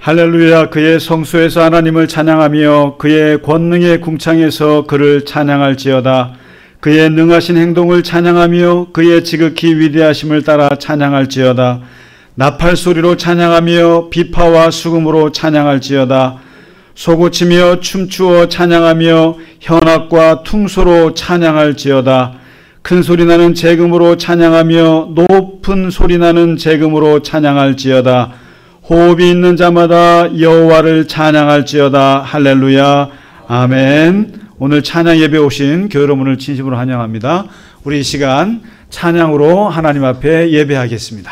할렐루야. 그의 성소에서 하나님을 찬양하며 그의 권능의 궁창에서 그를 찬양할지어다. 그의 능하신 행동을 찬양하며 그의 지극히 위대하심을 따라 찬양할지어다. 나팔 소리로 찬양하며 비파와 수금으로 찬양할지어다. 소고치며 춤추어 찬양하며 현악과 퉁소로 찬양할지어다. 큰 소리 나는 재금으로 찬양하며 높은 소리 나는 재금으로 찬양할지어다. 호흡이 있는 자마다 여호와를 찬양할지어다. 할렐루야. 아멘. 오늘 찬양 예배 오신 교회 여러분을 진심으로 환영합니다. 우리 이 시간 찬양으로 하나님 앞에 예배하겠습니다.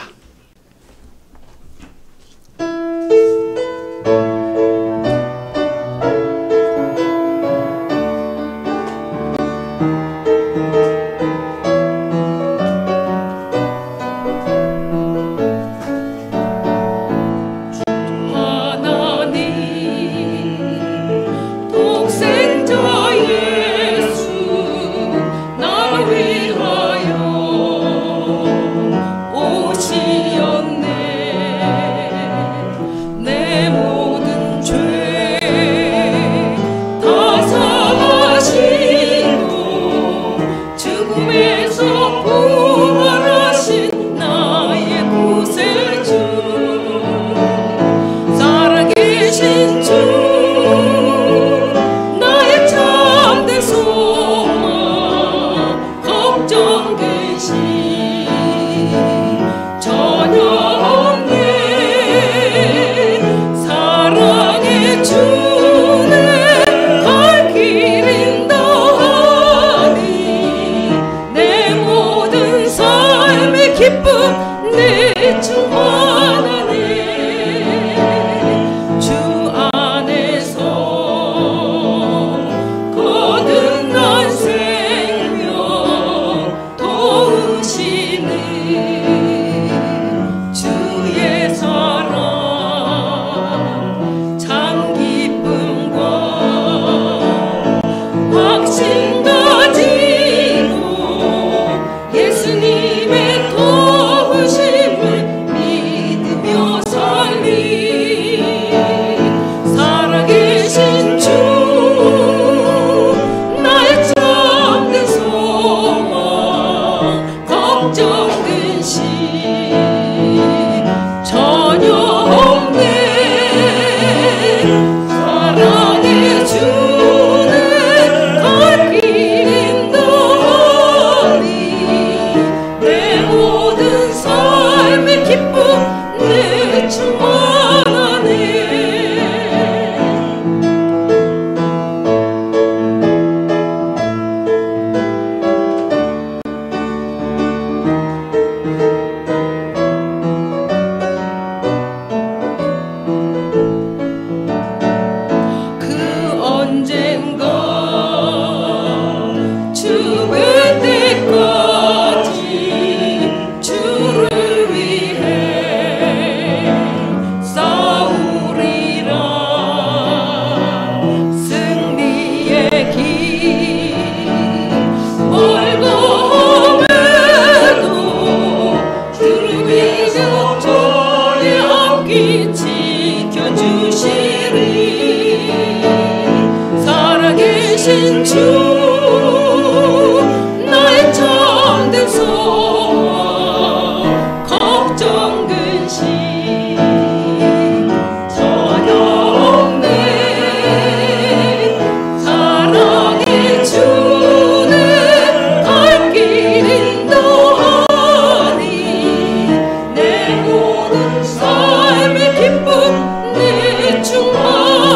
삶의 기쁨 내 충만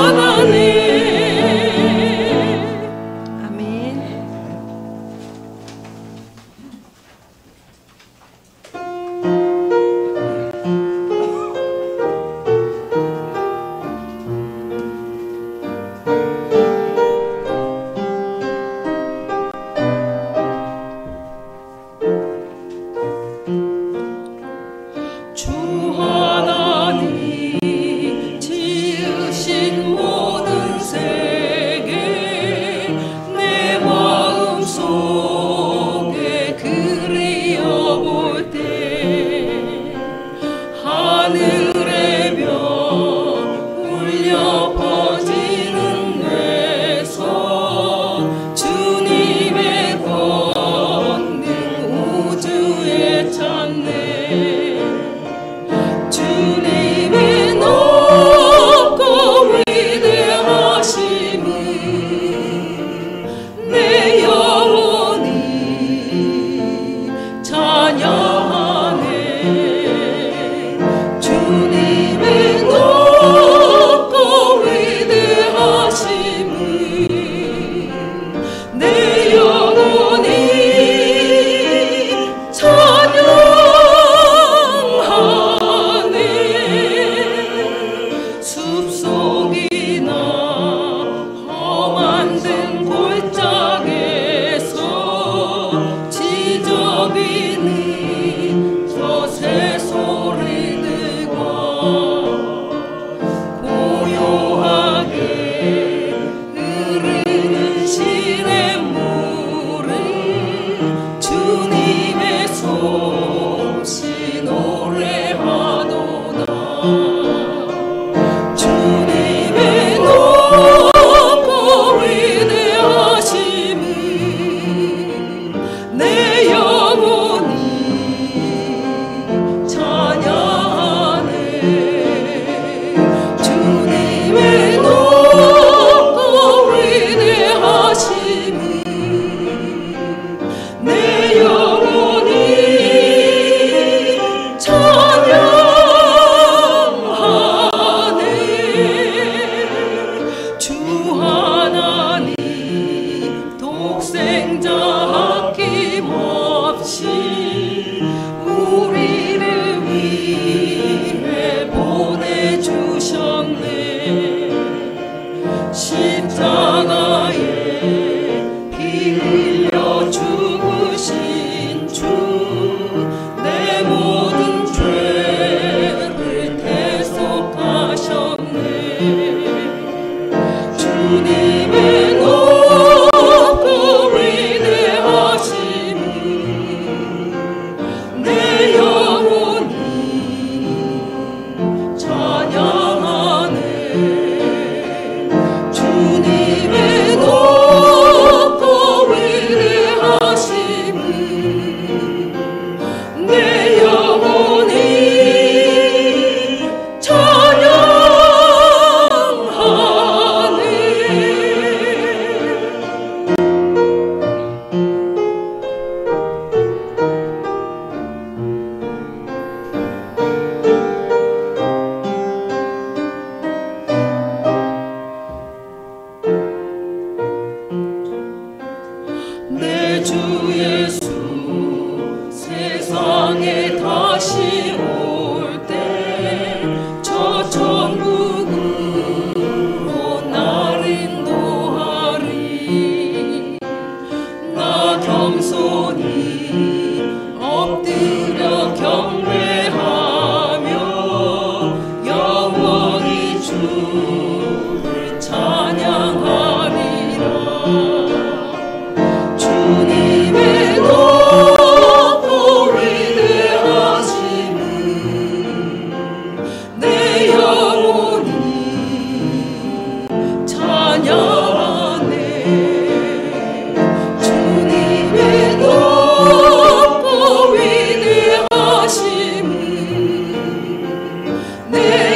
주님의 높고 위대하심을 내 영혼이 찬양하네. 주님의 높고 위대하심을 내 영혼이 찬양하네. 주 하나님 독생자 아낌없이 우리를 위해 보내주셨네. 십자가에 피 흘려 죽으신 주 내 모든 죄를 대속하셨네. 주님의 높고 위대하심을 내 영혼이 찬양하네. 주님의 높고 위대하심을 내 영혼이 찬양하네. 내 주 예수 세상에 다시 올 때 저 천국으로 날 인도하리. 나 겸손히 엎드려 경배하며 영원히 주를 찬양하리라. 주님의 높고 위대하심을 내 영혼이 찬양하네. 주님의 높고 위대하심을 내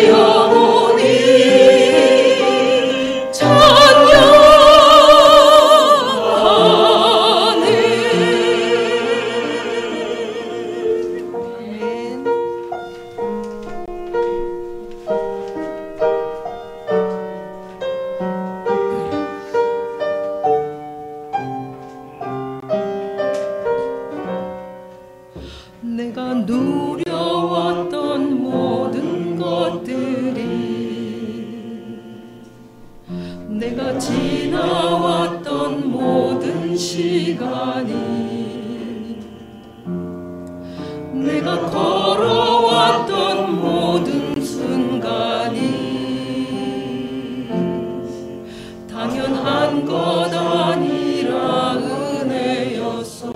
영혼이 내가 누려왔던 모든 것들이, 내가 지나왔던 모든 시간이, 내가 걸어왔던 모든 순간이 당연한 것 아니라 은혜였소.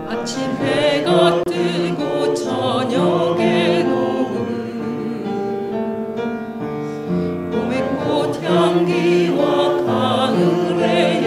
아침 해가 뜨고 저녁에 녹음 봄의 꽃향기와 가을의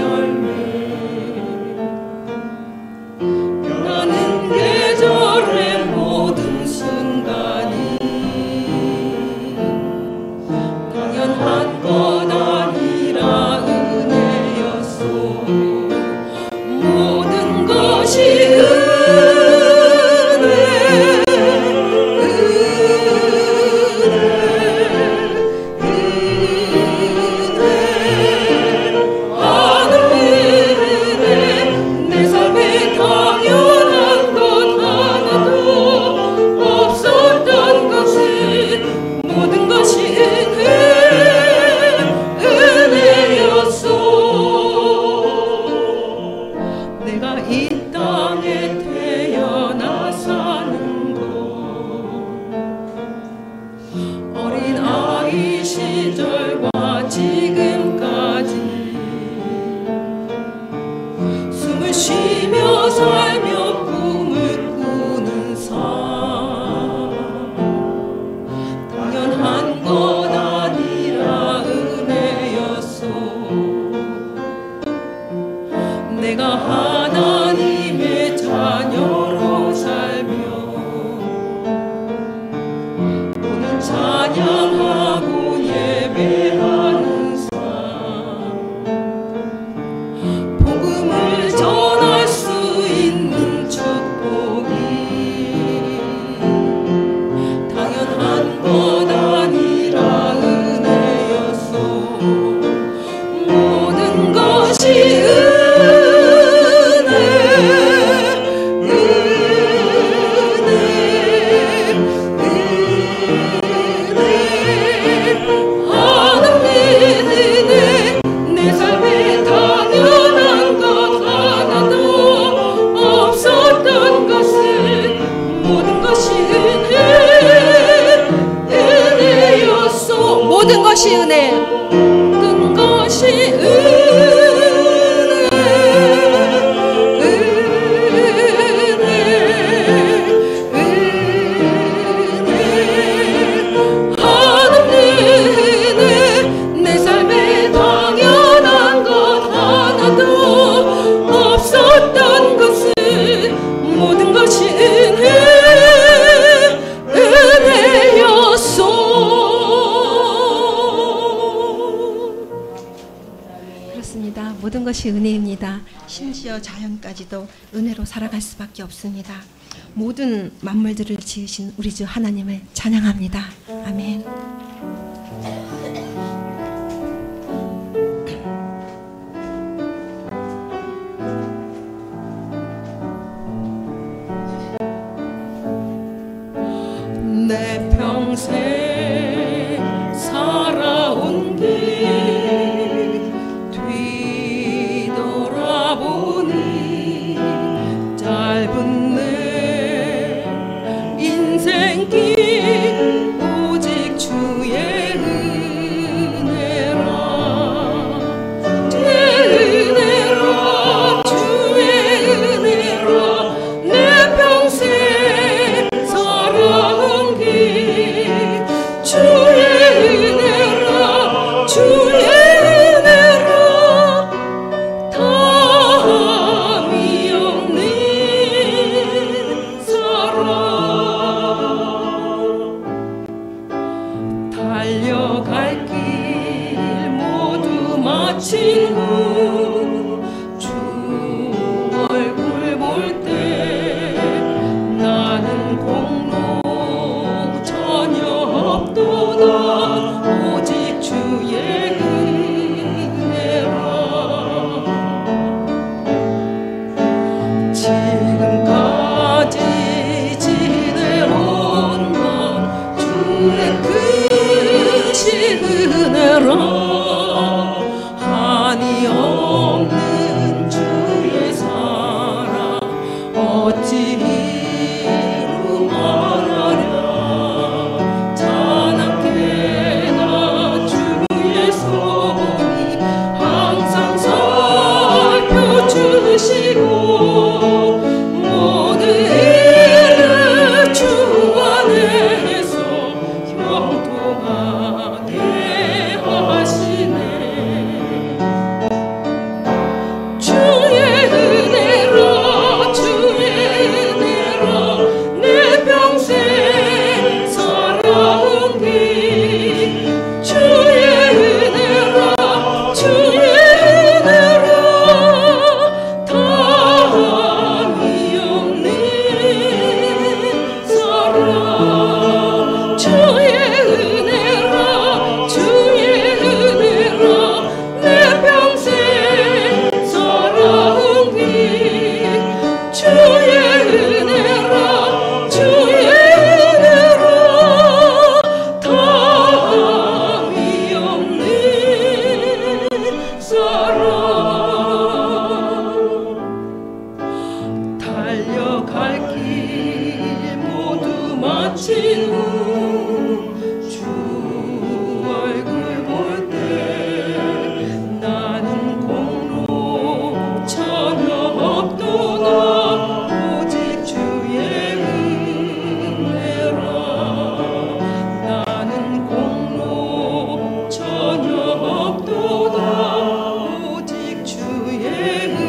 모든 것이 은혜, 모든 것이 은혜, 하나님 은혜. 내 삶에 당연한 것 하나도 없었던 것을 모든 것이 은혜였소. 모든 것이 은혜입니다. 심지어 자연까지도 은혜로 살아갈 수밖에 없습니다. 모든 만물들을 지으신 우리 주 하나님을 찬양합니다. 아멘. 내 평생 살아온 길 짧은 내 인생길 오직 주의 은혜라, 내 은혜라, 주의 은혜라. 내 평생 살아온 길 주의 은혜라, 주의 달려갈 길 모두 마친 후 주 얼굴 볼 때 나는 공로 전혀 없도다 오직 주의 은혜라. 지금까지 지내온 것 주의 은혜라. 한이 없는 주의 사랑 어찌 이루 말하랴. 자나깨나 주의 손이 항상 살펴주시고 모든 일을 주 안에서 형통하게 하시네. 주의 은혜라, 주의 은혜라. 내 평생 살아온 길 주의 은혜라, 주의 은혜라. 다함이 없는 사랑 주의 은혜라, 주의 은혜라. 내 평생 살아온 길 주의 은혜라, 주의 은혜라. 다함이 없는 사랑. 달려갈 길 모두 마친 후 주 얼굴 볼 때 나는 공로 전혀 없도다 오직 주의 은혜라. 나는 공로 전혀 없도다 오직 주의 은혜라.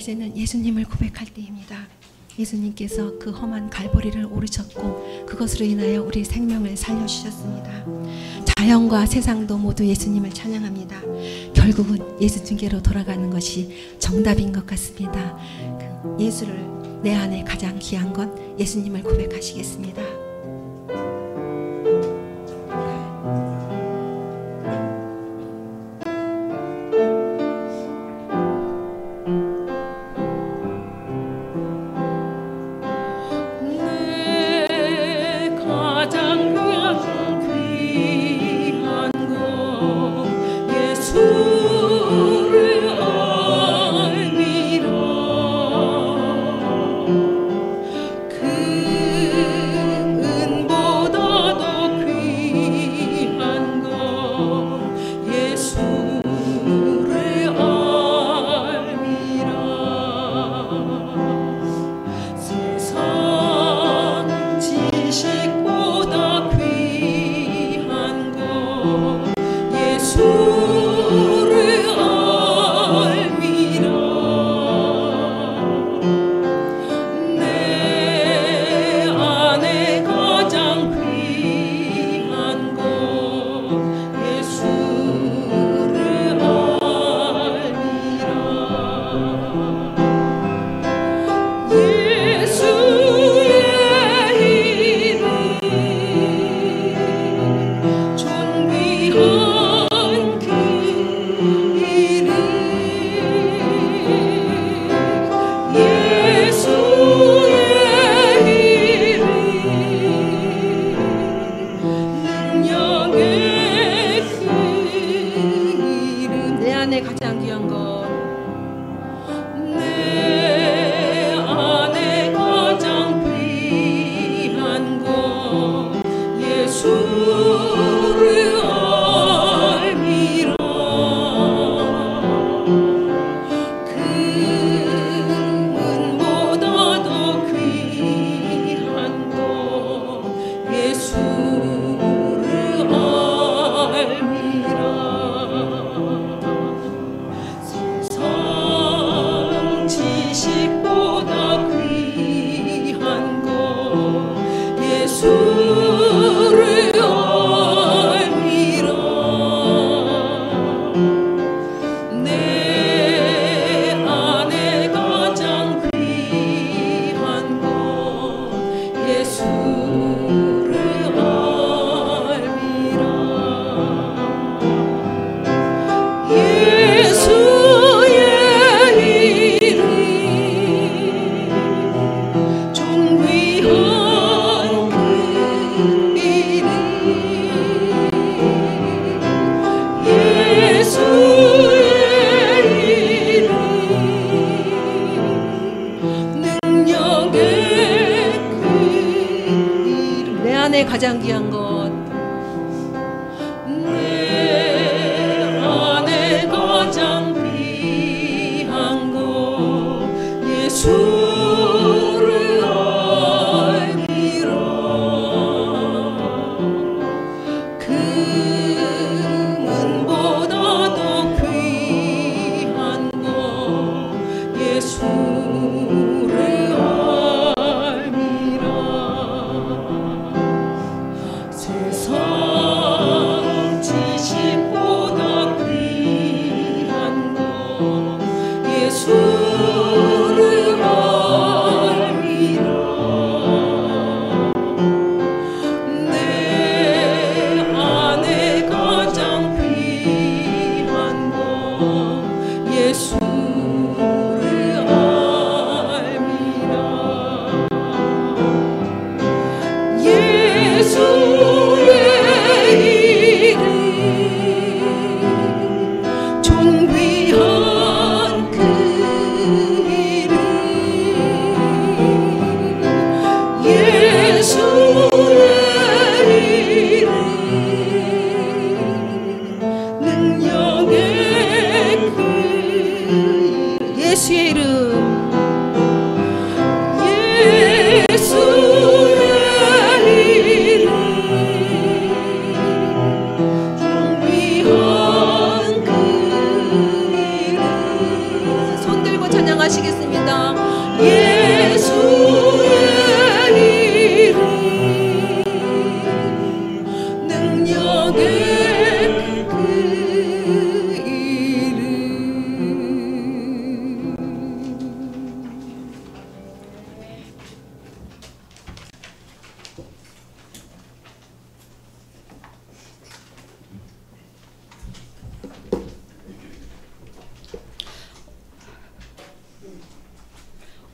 이제는 예수님을 고백할 때입니다. 예수님께서 그 험한 갈보리를 오르셨고 그것으로 인하여 우리 생명을 살려주셨습니다. 자연과 세상도 모두 예수님을 찬양합니다. 결국은 예수님께로 돌아가는 것이 정답인 것 같습니다. 예수를 내 안에 가장 귀한 것, 예수님을 고백하시겠습니다. 가장 귀한 것, 내 안에 가장 귀한 것, 예수를 알미라. 금은보다 더 귀한 것, 예수를 알미라. 세상 지식보다 귀한 것, 예수를 알미라. 내 안에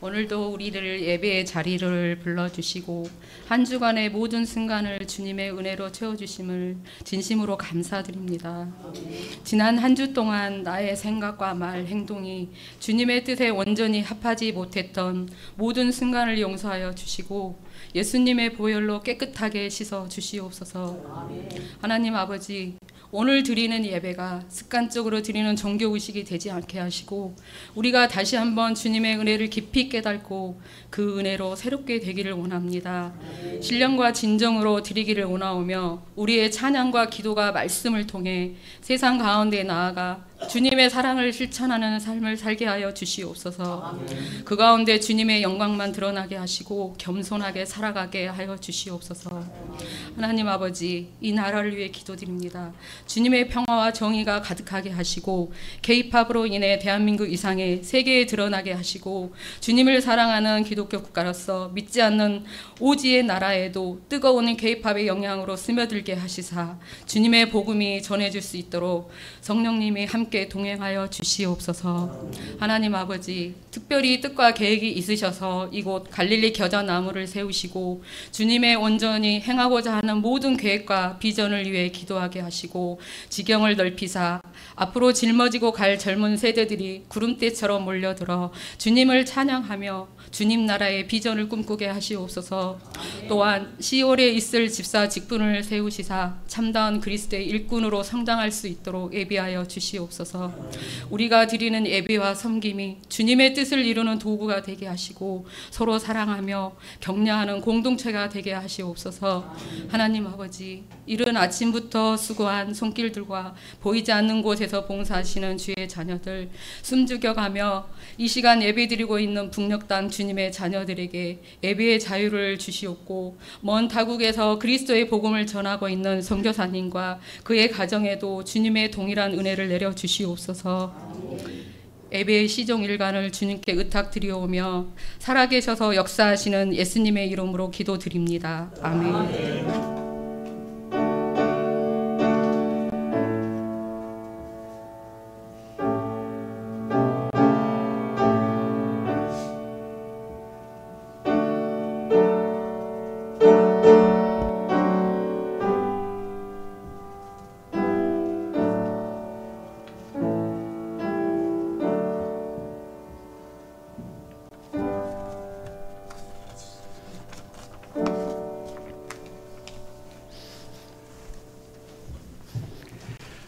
오늘도 우리를 예배의 자리를 불러주시고 한 주간의 모든 순간을 주님의 은혜로 채워주심을 진심으로 감사드립니다. 지난 한 주 동안 나의 생각과 말, 행동이 주님의 뜻에 온전히 합하지 못했던 모든 순간을 용서하여 주시고 예수님의 보혈로 깨끗하게 씻어 주시옵소서. 하나님 아버지, 오늘 드리는 예배가 습관적으로 드리는 종교의식이 되지 않게 하시고 우리가 다시 한번 주님의 은혜를 깊이 깨닫고 그 은혜로 새롭게 되기를 원합니다. 신령과 진정으로 드리기를 원하오며 우리의 찬양과 기도가 말씀을 통해 세상 가운데 나아가 주님의 사랑을 실천하는 삶을 살게 하여 주시옵소서. 그 가운데 주님의 영광만 드러나게 하시고 겸손하게 살아가게 하여 주시옵소서. 하나님 아버지, 이 나라를 위해 기도드립니다. 주님의 평화와 정의가 가득하게 하시고 K-팝으로 인해 대한민국 이상의 세계에 드러나게 하시고 주님을 사랑하는 기독교 국가로서 믿지 않는 오지의 나라에도 뜨거운 K-팝의 영향으로 스며들게 하시사 주님의 복음이 전해질 수 있도록 성령님이 함께 동행하여 주시옵소서. 하나님 아버지, 특별히 뜻과 계획이 있으셔서 이곳 갈릴리 겨자나무를 세우시고 주님의 온전히 행하고자 하는 모든 계획과 비전을 위해 기도하게 하시고 지경을 넓히사 앞으로 짊어지고 갈 젊은 세대들이 구름대처럼 몰려들어 주님을 찬양하며 주님 나라의 비전을 꿈꾸게 하시옵소서. 또한 시올에 있을 집사 직분을 세우시사 참다운 그리스도의 일꾼으로 성장할 수 있도록 예비하여 주시옵소서. 우리가 드리는 예배와 섬김이 주님의 뜻을 이루는 도구가 되게 하시고 서로 사랑하며 격려하는 공동체가 되게 하시옵소서. 하나님 아버지, 이른 아침부터 수고한 손길들과 보이지 않는 곳에서 봉사하시는 주의 자녀들 숨죽여가며 이 시간 예배드리고 있는 북녘땅 주님의 자녀들에게 예배의 자유를 주시옵고 먼 타국에서 그리스도의 복음을 전하고 있는 선교사님과 그의 가정에도 주님의 동일한 은혜를 내려 주시옵소서. 예배의 시종일관을 주님께 의탁드리오며 살아계셔서 역사하시는 예수님의 이름으로 기도드립니다. 아멘.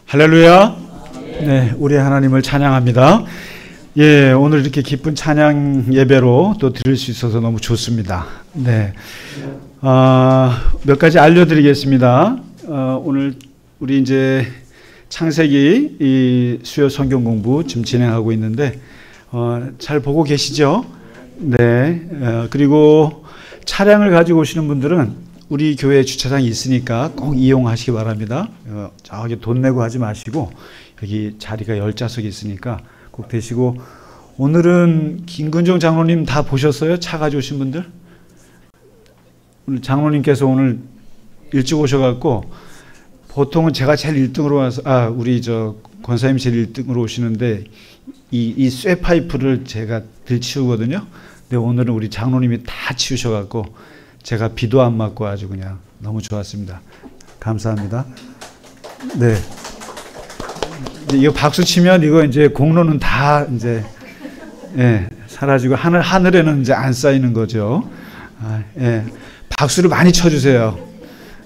할렐루야. 네, 우리 하나님을 찬양합니다. 예, 오늘 이렇게 기쁜 찬양 예배로 또 드릴 수 있어서 너무 좋습니다. 네, 몇 가지 알려드리겠습니다. 오늘 우리 이제 창세기 이 수요 성경 공부 지금 진행하고 있는데 잘 보고 계시죠? 네, 그리고 차량을 가지고 오시는 분들은 우리 교회 주차장이 있으니까 꼭 이용하시기 바랍니다. 저기 돈 내고 하지 마시고 여기 자리가 10좌석이 있으니까 꼭 되시고, 오늘은 김근정 장로님 다 보셨어요? 차 가져오신 분들? 오늘 장로님께서 오늘 일찍 오셔갖고 보통은 제가 제일 1등으로 와서 우리 권사님 제일 1등으로 오시는데 이 쇠파이프를 제가 들치우거든요. 근데 오늘은 우리 장로님이 다 치우셔갖고 제가 비도 안 맞고 아주 그냥 너무 좋았습니다. 감사합니다. 네. 이거 박수 치면 이거 이제 공로는 다 이제 사라지고 하늘에는 이제 안 쌓이는 거죠. 박수를 많이 쳐주세요.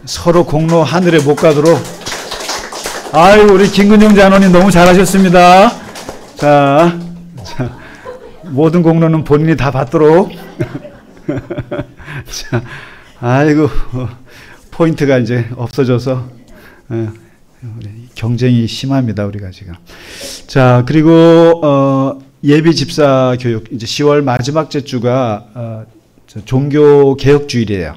서로 공로 하늘에 못 가도록. 아유, 우리 김근영 장로님 너무 잘하셨습니다. 자, 모든 공로는 본인이 다 받도록. 자, 아이고, 포인트가 이제 없어져서 경쟁이 심합니다, 우리가 지금. 자, 그리고 예비 집사 교육, 이제 10월 마지막 주가 종교 개혁 주일이에요.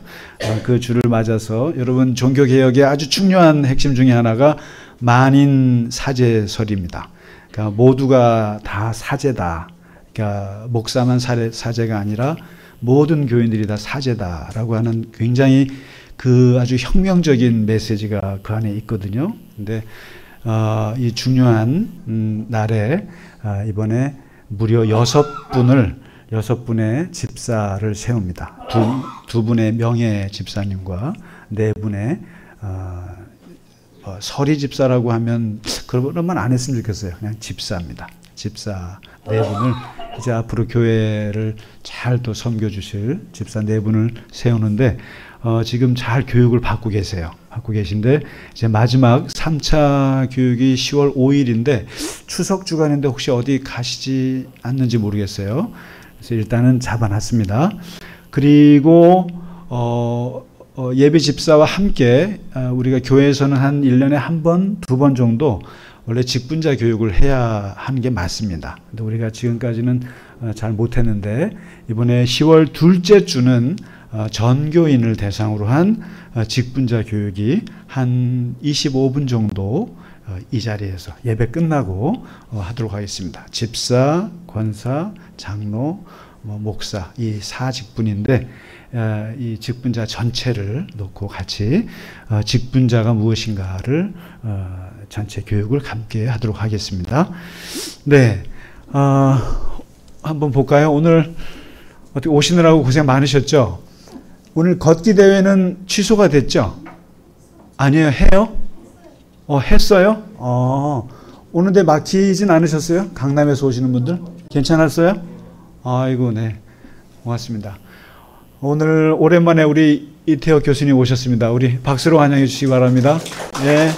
그 주를 맞아서 여러분, 종교 개혁의 아주 중요한 핵심 중에 하나가 만인 사제설입니다. 그러니까 모두가 다 사제다. 그러니까 목사만 사제가 아니라 모든 교인들이 다 사제다라고 하는 굉장히 그 아주 혁명적인 메시지가 그 안에 있거든요. 근데 이 중요한 날에 이번에 무려 6분을 6분의 집사를 세웁니다. 두 분의 명예 집사님과 4분의 서리 집사라고 하면 그러면 안 했으면 좋겠어요. 그냥 집사입니다. 집사 4분을 이제 앞으로 교회를 잘 또 섬겨주실 집사 4분을 세우는데 지금 잘 교육을 받고 계세요. 받고 계신데 이제 마지막 3차 교육이 10월 5일인데 추석 주간인데 혹시 어디 가시지 않는지 모르겠어요. 그래서 일단은 잡아놨습니다. 그리고 예비 집사와 함께 우리가 교회에서는 한 1년에 한 번, 2번 정도 원래 직분자 교육을 해야 하는 게 맞습니다. 근데 우리가 지금까지는 잘 못했는데 이번에 10월 둘째 주는 전교인을 대상으로 한 직분자 교육이 한 25분 정도 이 자리에서 예배 끝나고 하도록 하겠습니다. 집사, 권사, 장로, 목사 이 4직분인데 이 직분자 전체를 놓고 같이 직분자가 무엇인가를 전체 교육을 함께 하도록 하겠습니다. 네, 한번 볼까요? 오늘 어떻게 오시느라고 고생 많으셨죠? 오늘 걷기 대회는 취소가 됐죠? 아니에요, 해요? 했어요? 오는데 막히진 않으셨어요? 강남에서 오시는 분들? 괜찮았어요? 아이고, 네. 고맙습니다. 오늘 오랜만에 우리 이태혁 교수님 오셨습니다. 우리 박수로 환영해 주시기 바랍니다. 네.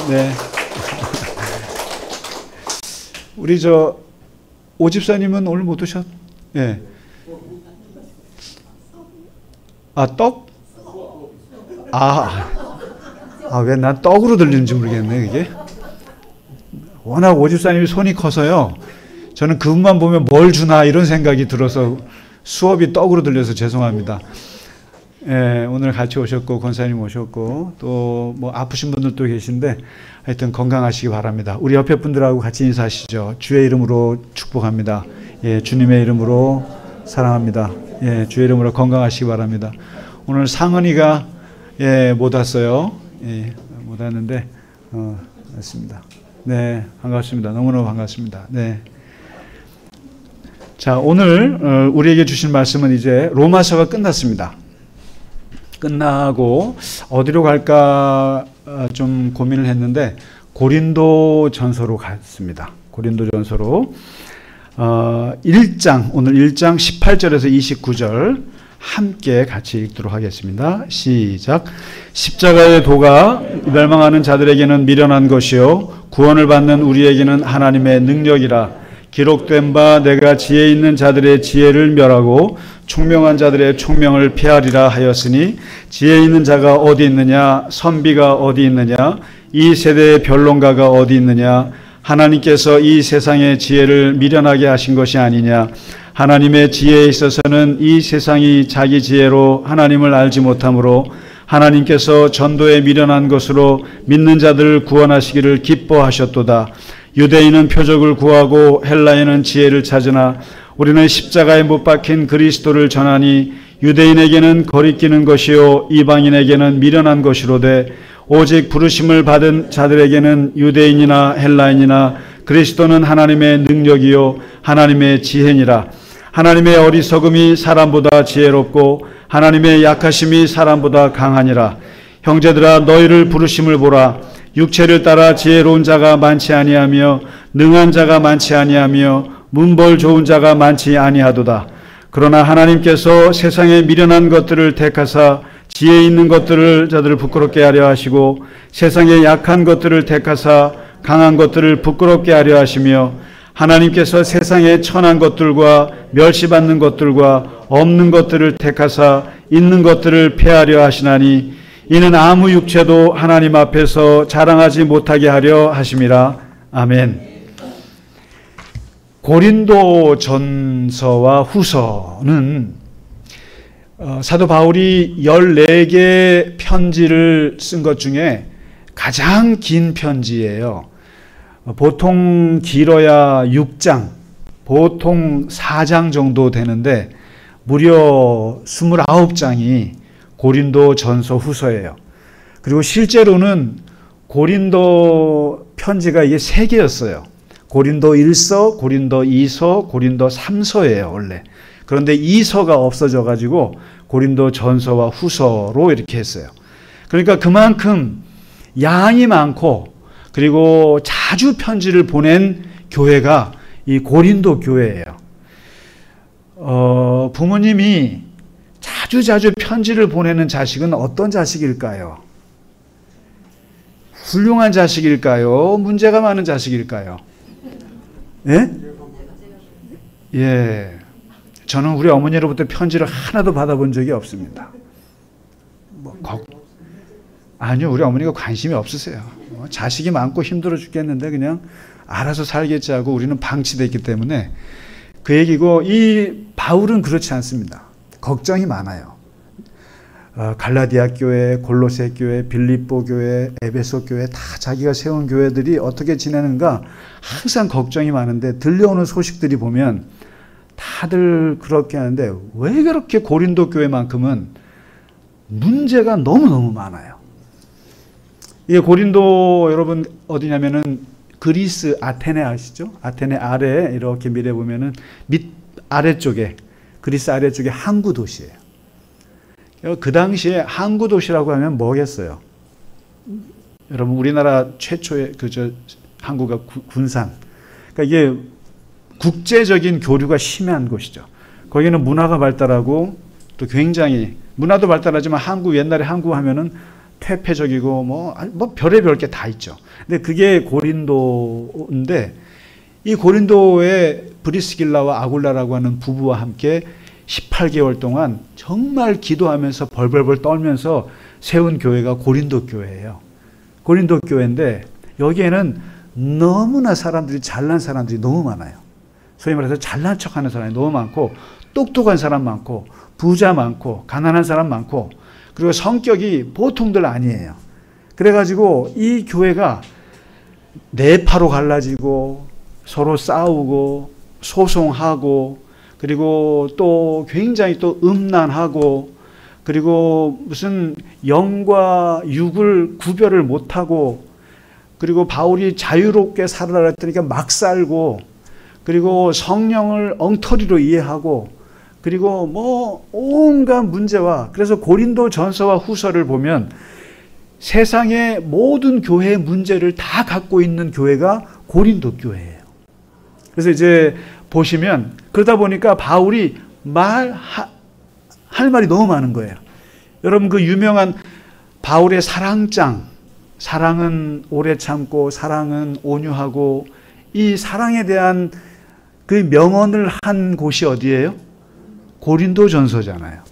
네. 우리 오집사님은 오늘 못 오셨? 네. 떡? 왜 난 떡으로 들리는지 모르겠네, 그게. 워낙 오집사님이 손이 커서요. 저는 그분만 보면 뭘 주나 이런 생각이 들어서 수업이 떡으로 들려서 죄송합니다. 예, 오늘 같이 오셨고, 권사님 오셨고, 또 뭐 아프신 분들도 계신데, 하여튼 건강하시기 바랍니다. 우리 옆에 분들하고 같이 인사하시죠. 주의 이름으로 축복합니다. 예, 주님의 이름으로 사랑합니다. 예, 주의 이름으로 건강하시기 바랍니다. 오늘 상은이가 못 왔어요. 예, 못 왔는데 왔습니다. 네, 반갑습니다. 너무너무 반갑습니다. 네. 자, 오늘 우리에게 주신 말씀은 이제 로마서가 끝났습니다. 끝나고 어디로 갈까 좀 고민을 했는데 고린도 전서로 갔습니다. 고린도 전서로 1장, 오늘 1장 18절에서 29절 함께 같이 읽도록 하겠습니다. 시작. 십자가의 도가 멸망하는 자들에게는 미련한 것이요 구원을 받는 우리에게는 하나님의 능력이라. 기록된 바 내가 지혜 있는 자들의 지혜를 멸하고 총명한 자들의 총명을 폐하리라 하였으니 지혜 있는 자가 어디 있느냐 선비가 어디 있느냐 이 세대의 변론가가 어디 있느냐 하나님께서 이 세상의 지혜를 미련하게 하신 것이 아니냐. 하나님의 지혜에 있어서는 이 세상이 자기 지혜로 하나님을 알지 못하므로 하나님께서 전도에 미련한 것으로 믿는 자들을 구원하시기를 기뻐하셨도다. 유대인은 표적을 구하고 헬라인은 지혜를 찾으나 우리는 십자가에 못 박힌 그리스도를 전하니 유대인에게는 거리끼는 것이요 이방인에게는 미련한 것이로되 오직 부르심을 받은 자들에게는 유대인이나 헬라인이나 그리스도는 하나님의 능력이요 하나님의 지혜니라. 하나님의 어리석음이 사람보다 지혜롭고 하나님의 약하심이 사람보다 강하니라. 형제들아 너희를 부르심을 보라. 육체를 따라 지혜로운 자가 많지 아니하며 능한 자가 많지 아니하며 문벌 좋은 자가 많지 아니하도다. 그러나 하나님께서 세상에 미련한 것들을 택하사 지혜 있는 것들을 자들을 부끄럽게 하려 하시고 세상에 약한 것들을 택하사 강한 것들을 부끄럽게 하려 하시며 하나님께서 세상에 천한 것들과 멸시받는 것들과 없는 것들을 택하사 있는 것들을 폐하려 하시나니 이는 아무 육체도 하나님 앞에서 자랑하지 못하게 하려 하심이라. 아멘. 고린도 전서와 후서는 사도 바울이 14개 편지를 쓴 것 중에 가장 긴 편지예요. 보통 길어야 6장, 보통 4장 정도 되는데 무려 29장이 고린도 전서 후서예요. 그리고 실제로는 고린도 편지가 이게 3개였어요. 고린도 1서, 고린도 2서, 고린도 3서예요, 원래. 그런데 2서가 없어져 가지고 고린도 전서와 후서로 이렇게 했어요. 그러니까 그만큼 양이 많고 그리고 자주 편지를 보낸 교회가 이 고린도 교회예요. 부모님이 자주 편지를 보내는 자식은 어떤 자식일까요? 훌륭한 자식일까요? 문제가 많은 자식일까요? 예? 예. 저는 우리 어머니로부터 편지를 하나도 받아본 적이 없습니다. 아니요, 우리 어머니가 관심이 없으세요. 자식이 많고 힘들어 죽겠는데 그냥 알아서 살겠지 하고 우리는 방치되어 있기 때문에 그 얘기고, 이 바울은 그렇지 않습니다. 걱정이 많아요. 갈라디아 교회, 골로새 교회, 빌립보 교회, 에베소 교회 다 자기가 세운 교회들이 어떻게 지내는가 항상 걱정이 많은데, 들려오는 소식들이 보면 다들 그렇게 하는데 왜 그렇게 고린도 교회만큼은 문제가 너무너무 많아요. 이게 고린도 여러분 어디냐면은 그리스 아테네 아시죠? 아테네 아래에 이렇게 미래 보면은 밑 아래쪽에, 그리스 아래쪽에 항구 도시예요. 그 당시에 항구 도시라고 하면 뭐겠어요? 여러분 우리나라 최초의 항구가 군산. 그러니까 이게 국제적인 교류가 심한 곳이죠. 거기는 문화가 발달하고 또 굉장히 문화도 발달하지만 옛날에 항구 하면은 폐폐적이고 뭐 별의별 게 다 있죠. 근데 그게 고린도인데, 이 고린도에 브리스길라와 아굴라라고 하는 부부와 함께 18개월 동안 정말 기도하면서 벌벌벌 떨면서 세운 교회가 고린도 교회예요. 고린도 교회인데 여기에는 너무나 잘난 사람들이 너무 많아요. 소위 말해서 잘난 척하는 사람이 너무 많고, 똑똑한 사람 많고, 부자 많고, 가난한 사람 많고, 그리고 성격이 보통들 아니에요. 그래가지고 이 교회가 내파로 갈라지고 서로 싸우고 소송하고, 그리고 또 굉장히 또 음란하고, 그리고 무슨 영과 육을 구별을 못하고, 그리고 바울이 자유롭게 살아라 했더니까 막 살고, 그리고 성령을 엉터리로 이해하고, 그리고 뭐 온갖 문제와, 그래서 고린도 전서와 후서를 보면 세상의 모든 교회의 문제를 다 갖고 있는 교회가 고린도 교회예요. 그래서 이제 보시면 그러다 보니까 바울이 할 말이 너무 많은 거예요. 여러분 그 유명한 바울의 사랑장, 사랑은 오래 참고 사랑은 온유하고, 이 사랑에 대한 그 명언을 한 곳이 어디예요? 고린도 전서잖아요.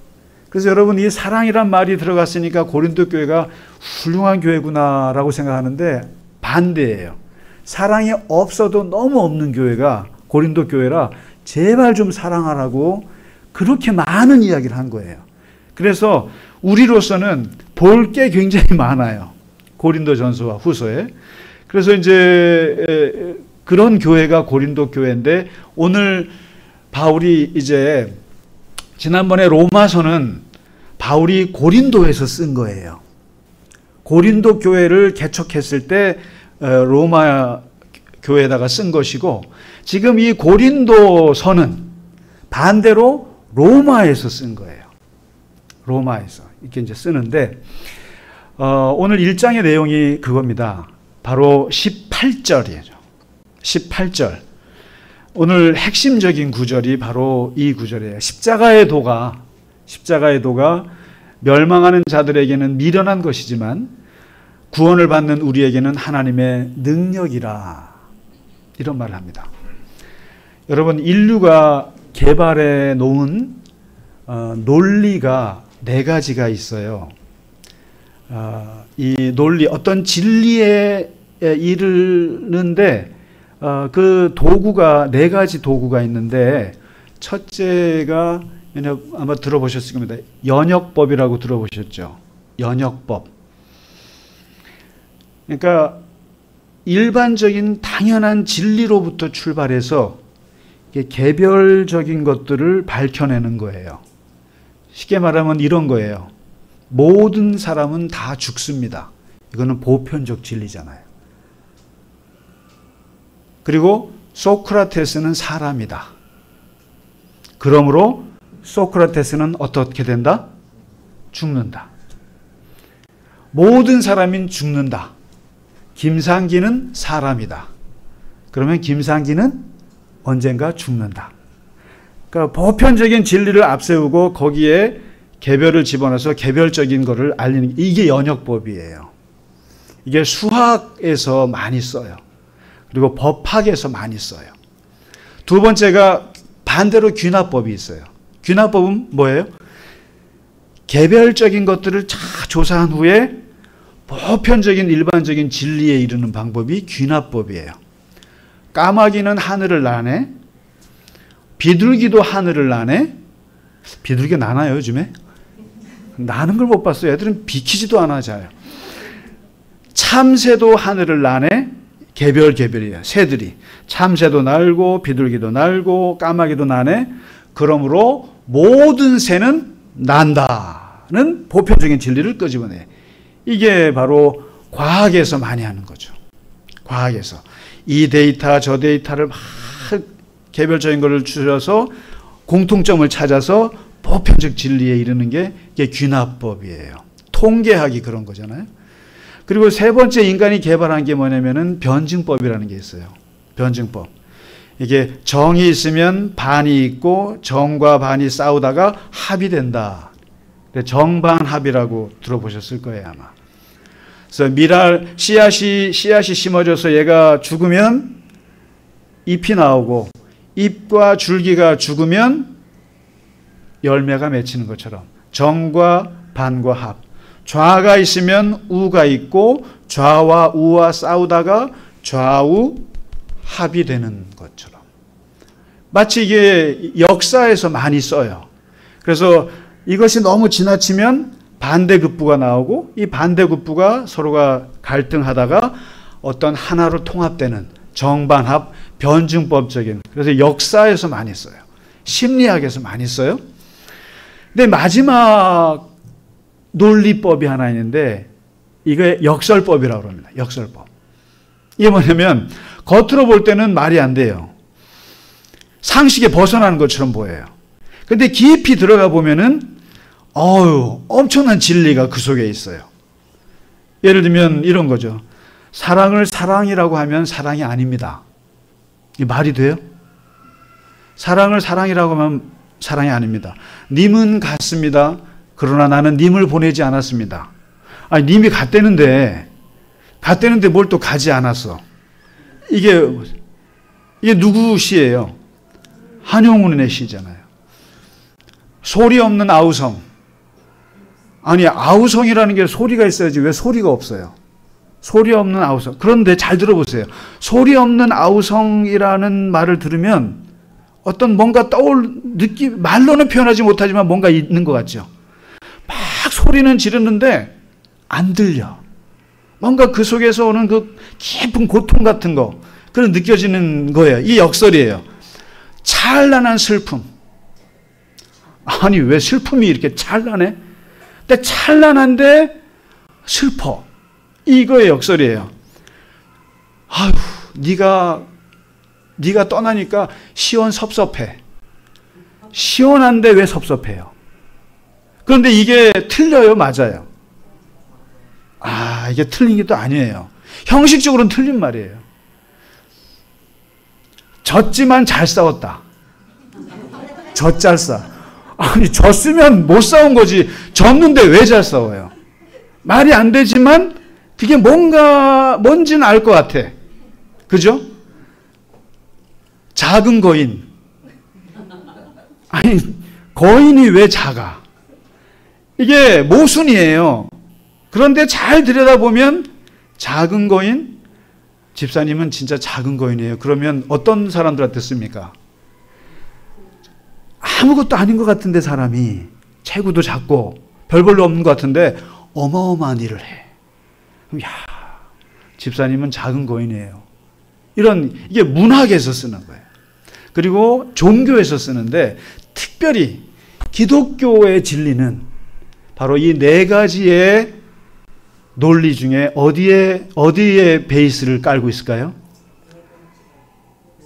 그래서 여러분 이 사랑이란 말이 들어갔으니까 고린도 교회가 훌륭한 교회구나라고 생각하는데 반대예요. 사랑이 없어도 너무 없는 교회가 고린도 교회라 제발 좀 사랑하라고 그렇게 많은 이야기를 한 거예요. 그래서 우리로서는 볼 게 굉장히 많아요. 고린도 전서와 후서에. 그래서 이제 그런 교회가 고린도 교회인데, 오늘 바울이 이제 지난번에 로마서는 바울이 고린도에서 쓴 거예요. 고린도 교회를 개척했을 때 로마 교회에다가 쓴 것이고, 지금 이 고린도서는 반대로 로마에서 쓴 거예요. 로마에서 이렇게 이제 쓰는데, 오늘 1장의 내용이 그겁니다. 바로 18절이에요. 18절. 오늘 핵심적인 구절이 바로 이 구절이에요. 십자가의 도가 멸망하는 자들에게는 미련한 것이지만 구원을 받는 우리에게는 하나님의 능력이라, 이런 말을 합니다. 여러분 인류가 개발해 놓은 논리가 4가지가 있어요. 이 논리, 어떤 진리에 이르는데 그 도구가 4가지 도구가 있는데, 첫째가 아마 들어보셨을 겁니다. 연역법이라고 들어보셨죠? 연역법. 그러니까 일반적인 당연한 진리로부터 출발해서 개별적인 것들을 밝혀내는 거예요. 쉽게 말하면 이런 거예요. 모든 사람은 다 죽습니다. 이거는 보편적 진리잖아요. 그리고 소크라테스는 사람이다. 그러므로 소크라테스는 어떻게 된다? 죽는다. 모든 사람인 죽는다. 김상기는 사람이다. 그러면 김상기는 언젠가 죽는다. 그러니까 보편적인 진리를 앞세우고 거기에 개별을 집어넣어서 개별적인 것을 알리는, 이게 연역법이에요. 이게 수학에서 많이 써요. 그리고 법학에서 많이 써요. 두 번째가 반대로 귀납법이 있어요. 귀납법은 뭐예요? 개별적인 것들을 잘 조사한 후에 보편적인 일반적인 진리에 이르는 방법이 귀납법이에요. 까마귀는 하늘을 나네. 비둘기도 하늘을 나네. 비둘기 나나요, 요즘에? 나는 걸 못 봤어요. 애들은 비키지도 않아 잘. 참새도 하늘을 나네. 개별이에요. 새들이. 참새도 날고 비둘기도 날고 까마귀도 나네. 그러므로 모든 새는 난다는 보편적인 진리를 끄집어내. 이게 바로 과학에서 많이 하는 거죠. 과학에서. 이 데이터 저 데이터를 막 개별적인 것을 줄여서 공통점을 찾아서 보편적 진리에 이르는 게 이게 귀납법이에요. 통계학이 그런 거잖아요. 그리고 세 번째 인간이 개발한 게 뭐냐면은 변증법이라는 게 있어요. 변증법. 이게 정이 있으면 반이 있고 정과 반이 싸우다가 합이 된다. 정반합이라고 들어보셨을 거예요, 아마. 그래서 미랄 씨앗이 심어져서 얘가 죽으면 잎이 나오고 잎과 줄기가 죽으면 열매가 맺히는 것처럼 정과 반과 합. 좌가 있으면 우가 있고 좌와 우와 싸우다가 좌우 합이 되는 것처럼. 마치 이게 역사에서 많이 써요. 그래서 이것이 너무 지나치면 반대급부가 나오고 이 반대급부가 서로가 갈등하다가 어떤 하나로 통합되는 정반합, 변증법적인, 그래서 역사에서 많이 써요. 심리학에서 많이 써요. 근데 마지막 논리법이 하나 있는데 이게 역설법이라고 합니다. 역설법. 이게 뭐냐면 겉으로 볼 때는 말이 안 돼요. 상식에 벗어나는 것처럼 보여요. 근데 깊이 들어가 보면은 엄청난 진리가 그 속에 있어요. 예를 들면 이런 거죠. 사랑을 사랑이라고 하면 사랑이 아닙니다. 이 말이 돼요? 사랑을 사랑이라고 하면 사랑이 아닙니다. 님은 갔습니다. 그러나 나는 님을 보내지 않았습니다. 아니, 님이 갔대는데 뭘 또 가지 않았어. 이게 누구 시예요? 한용운의 시잖아요. 소리 없는 아우성. 아니, 아우성이라는 게 소리가 있어야지 왜 소리가 없어요? 소리 없는 아우성. 그런데 잘 들어보세요. 소리 없는 아우성이라는 말을 들으면 어떤 뭔가 느낌, 말로는 표현하지 못하지만 뭔가 있는 것 같죠. 막 소리는 지르는데 안 들려. 뭔가 그 속에서 오는 그 깊은 고통 같은 거, 그런 느껴지는 거예요. 이 역설이에요. 찬란한 슬픔. 아니, 왜 슬픔이 이렇게 찬란해? 근데 찬란한데 슬퍼. 이거의 역설이에요. 아휴, 네가 떠나니까 시원섭섭해. 시원한데 왜 섭섭해요? 그런데 이게 틀려요, 맞아요? 이게 틀린 게 또 아니에요. 형식적으로는 틀린 말이에요. 졌지만 잘 싸웠다. 젖잘싸. 아니, 졌으면 못 싸운 거지. 졌는데 왜 잘 싸워요? 말이 안 되지만 그게 뭔지는 알 것 같아. 그죠? 작은 거인. 아니, 거인이 왜 작아? 이게 모순이에요. 그런데 잘 들여다보면 작은 거인, 집사님은 진짜 작은 거인이에요. 그러면 어떤 사람들한테 씁니까? 아무것도 아닌 것 같은데 사람이 체구도 작고 별 볼일 없는 것 같은데 어마어마한 일을 해. 그럼 집사님은 작은 거인이에요. 이게 문학에서 쓰는 거예요. 그리고 종교에서 쓰는데 특별히 기독교의 진리는 바로 이 네 가지의 논리 중에 어디에 베이스를 깔고 있을까요?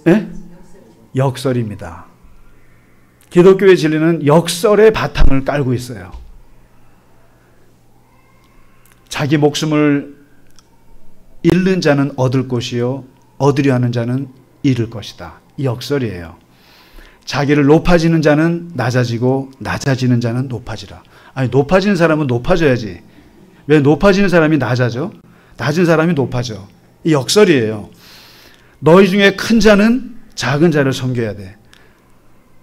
예? 역설입니다. 기독교의 진리는 역설의 바탕을 깔고 있어요. 자기 목숨을 잃는 자는 얻을 것이요 얻으려 하는 자는 잃을 것이다. 이 역설이에요. 자기를 높아지는 자는 낮아지고 낮아지는 자는 높아지라. 아니, 높아지는 사람은 높아져야지. 왜 높아지는 사람이 낮아져? 낮은 사람이 높아져. 이 역설이에요. 너희 중에 큰 자는 작은 자를 섬겨야 돼.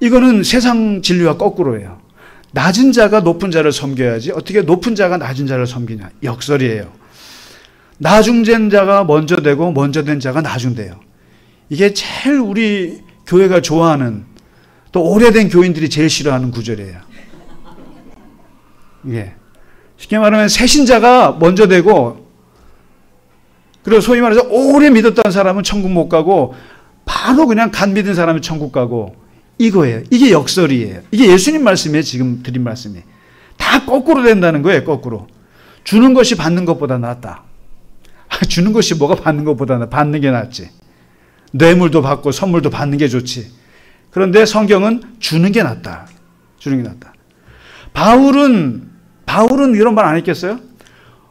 이거는 세상 진리와 거꾸로예요. 낮은 자가 높은 자를 섬겨야지 어떻게 높은 자가 낮은 자를 섬기냐. 역설이에요. 나중된 자가 먼저 되고 먼저 된 자가 나중돼요. 이게 제일 우리 교회가 좋아하는, 또 오래된 교인들이 제일 싫어하는 구절이에요. 이게 쉽게 말하면 새신자가 먼저 되고, 그리고 소위 말해서 오래 믿었던 사람은 천국 못 가고 바로 그냥 간 믿은 사람이 천국 가고, 이거예요. 이게 역설이에요. 이게 예수님 말씀이에요. 지금 드린 말씀이 다 거꾸로 된다는 거예요. 거꾸로. 주는 것이 받는 것보다 낫다. 주는 것이 뭐가 받는 것보다 낫다. 받는 게 낫지. 뇌물도 받고 선물도 받는 게 좋지. 그런데 성경은 주는 게 낫다. 주는 게 낫다. 바울은 이런 말 안 했겠어요?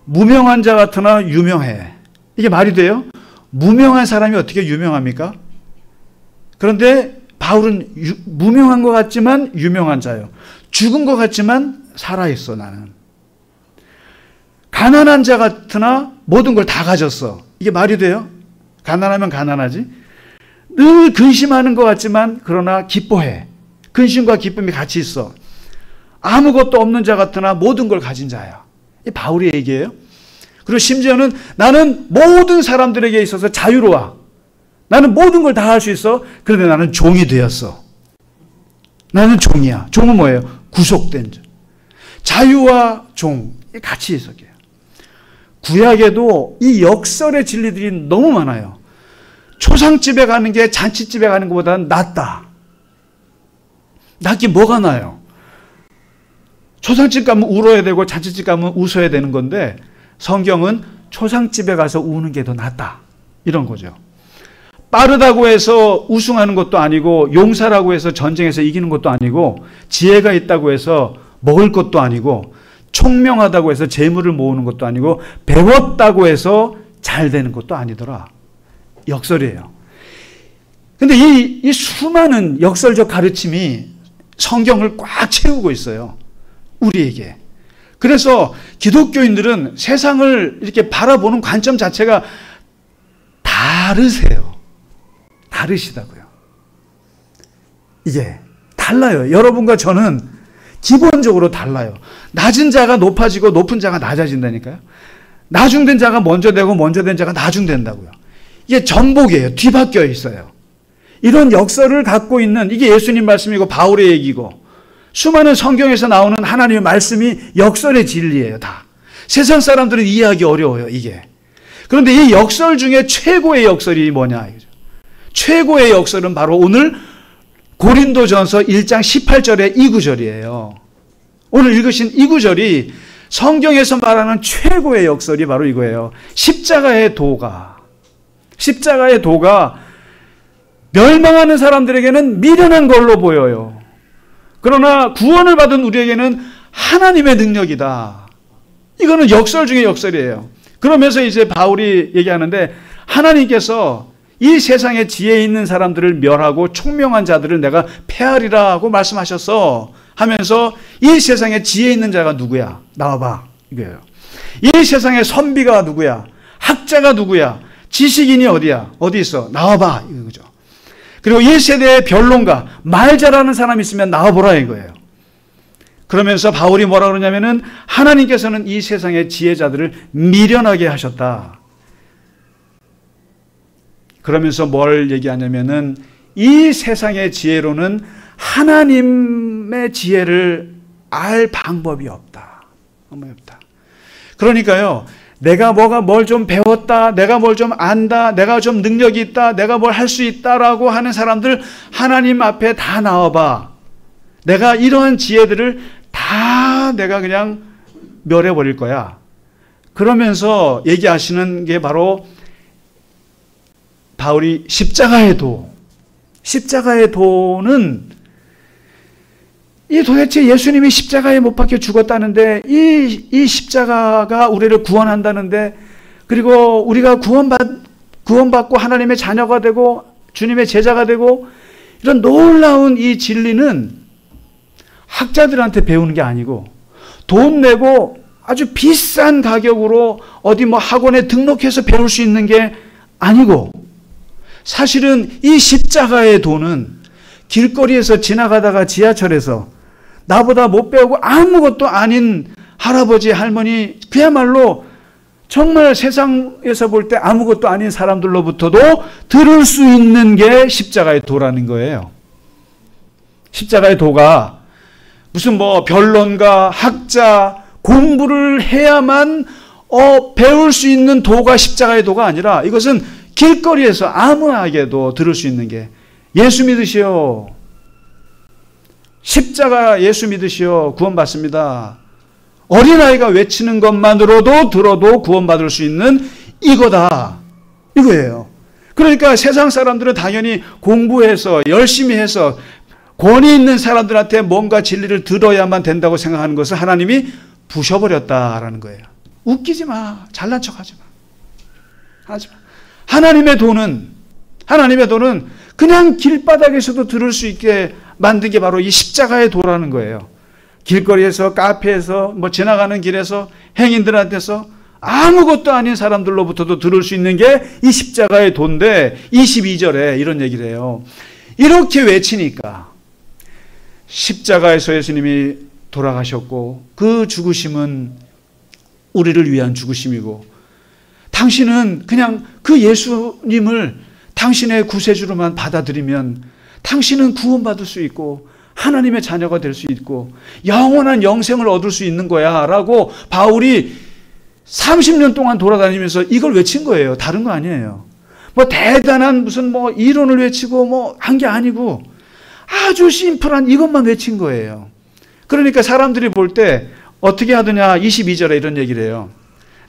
무명한 자 같으나 유명해. 이게 말이 돼요? 무명한 사람이 어떻게 유명합니까? 그런데 바울은 무명한 것 같지만 유명한 자예요. 죽은 것 같지만 살아있어. 나는 가난한 자 같으나 모든 걸 다 가졌어. 이게 말이 돼요? 가난하면 가난하지. 늘 근심하는 것 같지만 그러나 기뻐해. 근심과 기쁨이 같이 있어. 아무것도 없는 자 같으나 모든 걸 가진 자야. 이 바울의 얘기예요. 그리고 심지어는 나는 모든 사람들에게 있어서 자유로워. 나는 모든 걸 다 할 수 있어. 그런데 나는 종이 되었어. 나는 종이야. 종은 뭐예요? 구속된 자. 자유와 종 같이 해석해요. 구약에도 이 역설의 진리들이 너무 많아요. 초상집에 가는 게 잔치집에 가는 것보다는 낫다. 낫긴 뭐가 나요? 초상집 가면 울어야 되고 잔치집 가면 웃어야 되는 건데, 성경은 초상집에 가서 우는 게 더 낫다. 이런 거죠. 빠르다고 해서 우승하는 것도 아니고, 용사라고 해서 전쟁에서 이기는 것도 아니고, 지혜가 있다고 해서 먹을 것도 아니고, 총명하다고 해서 재물을 모으는 것도 아니고, 배웠다고 해서 잘 되는 것도 아니더라. 역설이에요. 근데 이 수많은 역설적 가르침이 성경을 꽉 채우고 있어요. 우리에게. 그래서 기독교인들은 세상을 이렇게 바라보는 관점 자체가 다르세요. 다르시다고요. 이게 달라요. 여러분과 저는 기본적으로 달라요. 낮은 자가 높아지고 높은 자가 낮아진다니까요. 나중된 자가 먼저 되고 먼저 된 자가 나중된다고요. 이게 전복이에요. 뒤바뀌어 있어요. 이런 역설을 갖고 있는, 이게 예수님 말씀이고 바울의 얘기고, 수많은 성경에서 나오는 하나님의 말씀이 역설의 진리예요. 다. 세상 사람들은 이해하기 어려워요. 이게. 그런데 이 역설 중에 최고의 역설이 뭐냐. 최고의 역설은 바로 오늘 고린도전서 1장 18절의 이 구절이에요. 오늘 읽으신 이 구절이 성경에서 말하는 최고의 역설이 바로 이거예요. 십자가의 도가. 십자가의 도가 멸망하는 사람들에게는 미련한 걸로 보여요. 그러나 구원을 받은 우리에게는 하나님의 능력이다. 이거는 역설 중에 역설이에요. 그러면서 이제 바울이 얘기하는데, 하나님께서 이 세상에 지혜 있는 사람들을 멸하고 총명한 자들을 내가 폐하리라고 말씀하셨어 하면서, 이 세상에 지혜 있는 자가 누구야? 나와봐. 이거예요. 이 세상에 선비가 누구야? 학자가 누구야? 지식인이 어디야? 어디 있어? 나와봐. 이거죠. 그리고 이 세대의 변론가, 말 잘하는 사람 있으면 나와보라 이거예요. 그러면서 바울이 뭐라 그러냐면은, 하나님께서는 이 세상의 지혜자들을 미련하게 하셨다. 그러면서 뭘 얘기하냐면은, 이 세상의 지혜로는 하나님의 지혜를 알 방법이 없다. 방법이 없다. 그러니까요, 내가 뭘 좀 배웠다, 내가 뭘 좀 안다, 내가 좀 능력이 있다, 내가 뭘 할 수 있다라고 하는 사람들 하나님 앞에 다 나와봐. 내가 이러한 지혜들을 다 내가 그냥 멸해버릴 거야. 그러면서 얘기하시는 게 바로 바울이 십자가의 도, 십자가의 도는 이 도대체 예수님이 십자가에 못 박혀 죽었다는데 이 십자가가 우리를 구원한다는데, 그리고 우리가 구원받고 하나님의 자녀가 되고 주님의 제자가 되고, 이런 놀라운 이 진리는 학자들한테 배우는 게 아니고 돈 내고 아주 비싼 가격으로 어디 뭐 학원에 등록해서 배울 수 있는 게 아니고, 사실은 이 십자가의 도는 길거리에서 지나가다가 지하철에서 나보다 못 배우고 아무것도 아닌 할아버지, 할머니, 그야말로 정말 세상에서 볼 때 아무것도 아닌 사람들로부터도 들을 수 있는 게 십자가의 도라는 거예요. 십자가의 도가 무슨 뭐 변론가, 학자, 공부를 해야만 배울 수 있는 도가 십자가의 도가 아니라, 이것은 길거리에서 아무에게도 들을 수 있는 게, 예수 믿으시오, 십자가 예수 믿으시오, 구원받습니다, 어린아이가 외치는 것만으로도 들어도 구원받을 수 있는 이거다, 이거예요. 그러니까 세상 사람들은 당연히 공부해서 열심히 해서 권위 있는 사람들한테 뭔가 진리를 들어야만 된다고 생각하는 것을 하나님이 부셔버렸다라는 거예요. 웃기지 마, 잘난 척하지 마, 하지 마. 하나님의 도는 그냥 길바닥에서도 들을 수 있게 만든 게 바로 이 십자가의 도라는 거예요. 길거리에서, 카페에서, 뭐 지나가는 길에서, 행인들한테서, 아무것도 아닌 사람들로부터도 들을 수 있는 게 이 십자가의 도인데, 22절에 이런 얘기를 해요. 이렇게 외치니까 십자가에서 예수님이 돌아가셨고 그 죽으심은 우리를 위한 죽으심이고, 당신은 그냥 그 예수님을 당신의 구세주로만 받아들이면 당신은 구원받을 수 있고 하나님의 자녀가 될 수 있고 영원한 영생을 얻을 수 있는 거야 라고 바울이 30년 동안 돌아다니면서 이걸 외친 거예요. 다른 거 아니에요. 뭐 대단한 무슨 뭐 이론을 외치고 뭐 한 게 아니고 아주 심플한 이것만 외친 거예요. 그러니까 사람들이 볼 때 어떻게 하더냐, 22절에 이런 얘기를 해요.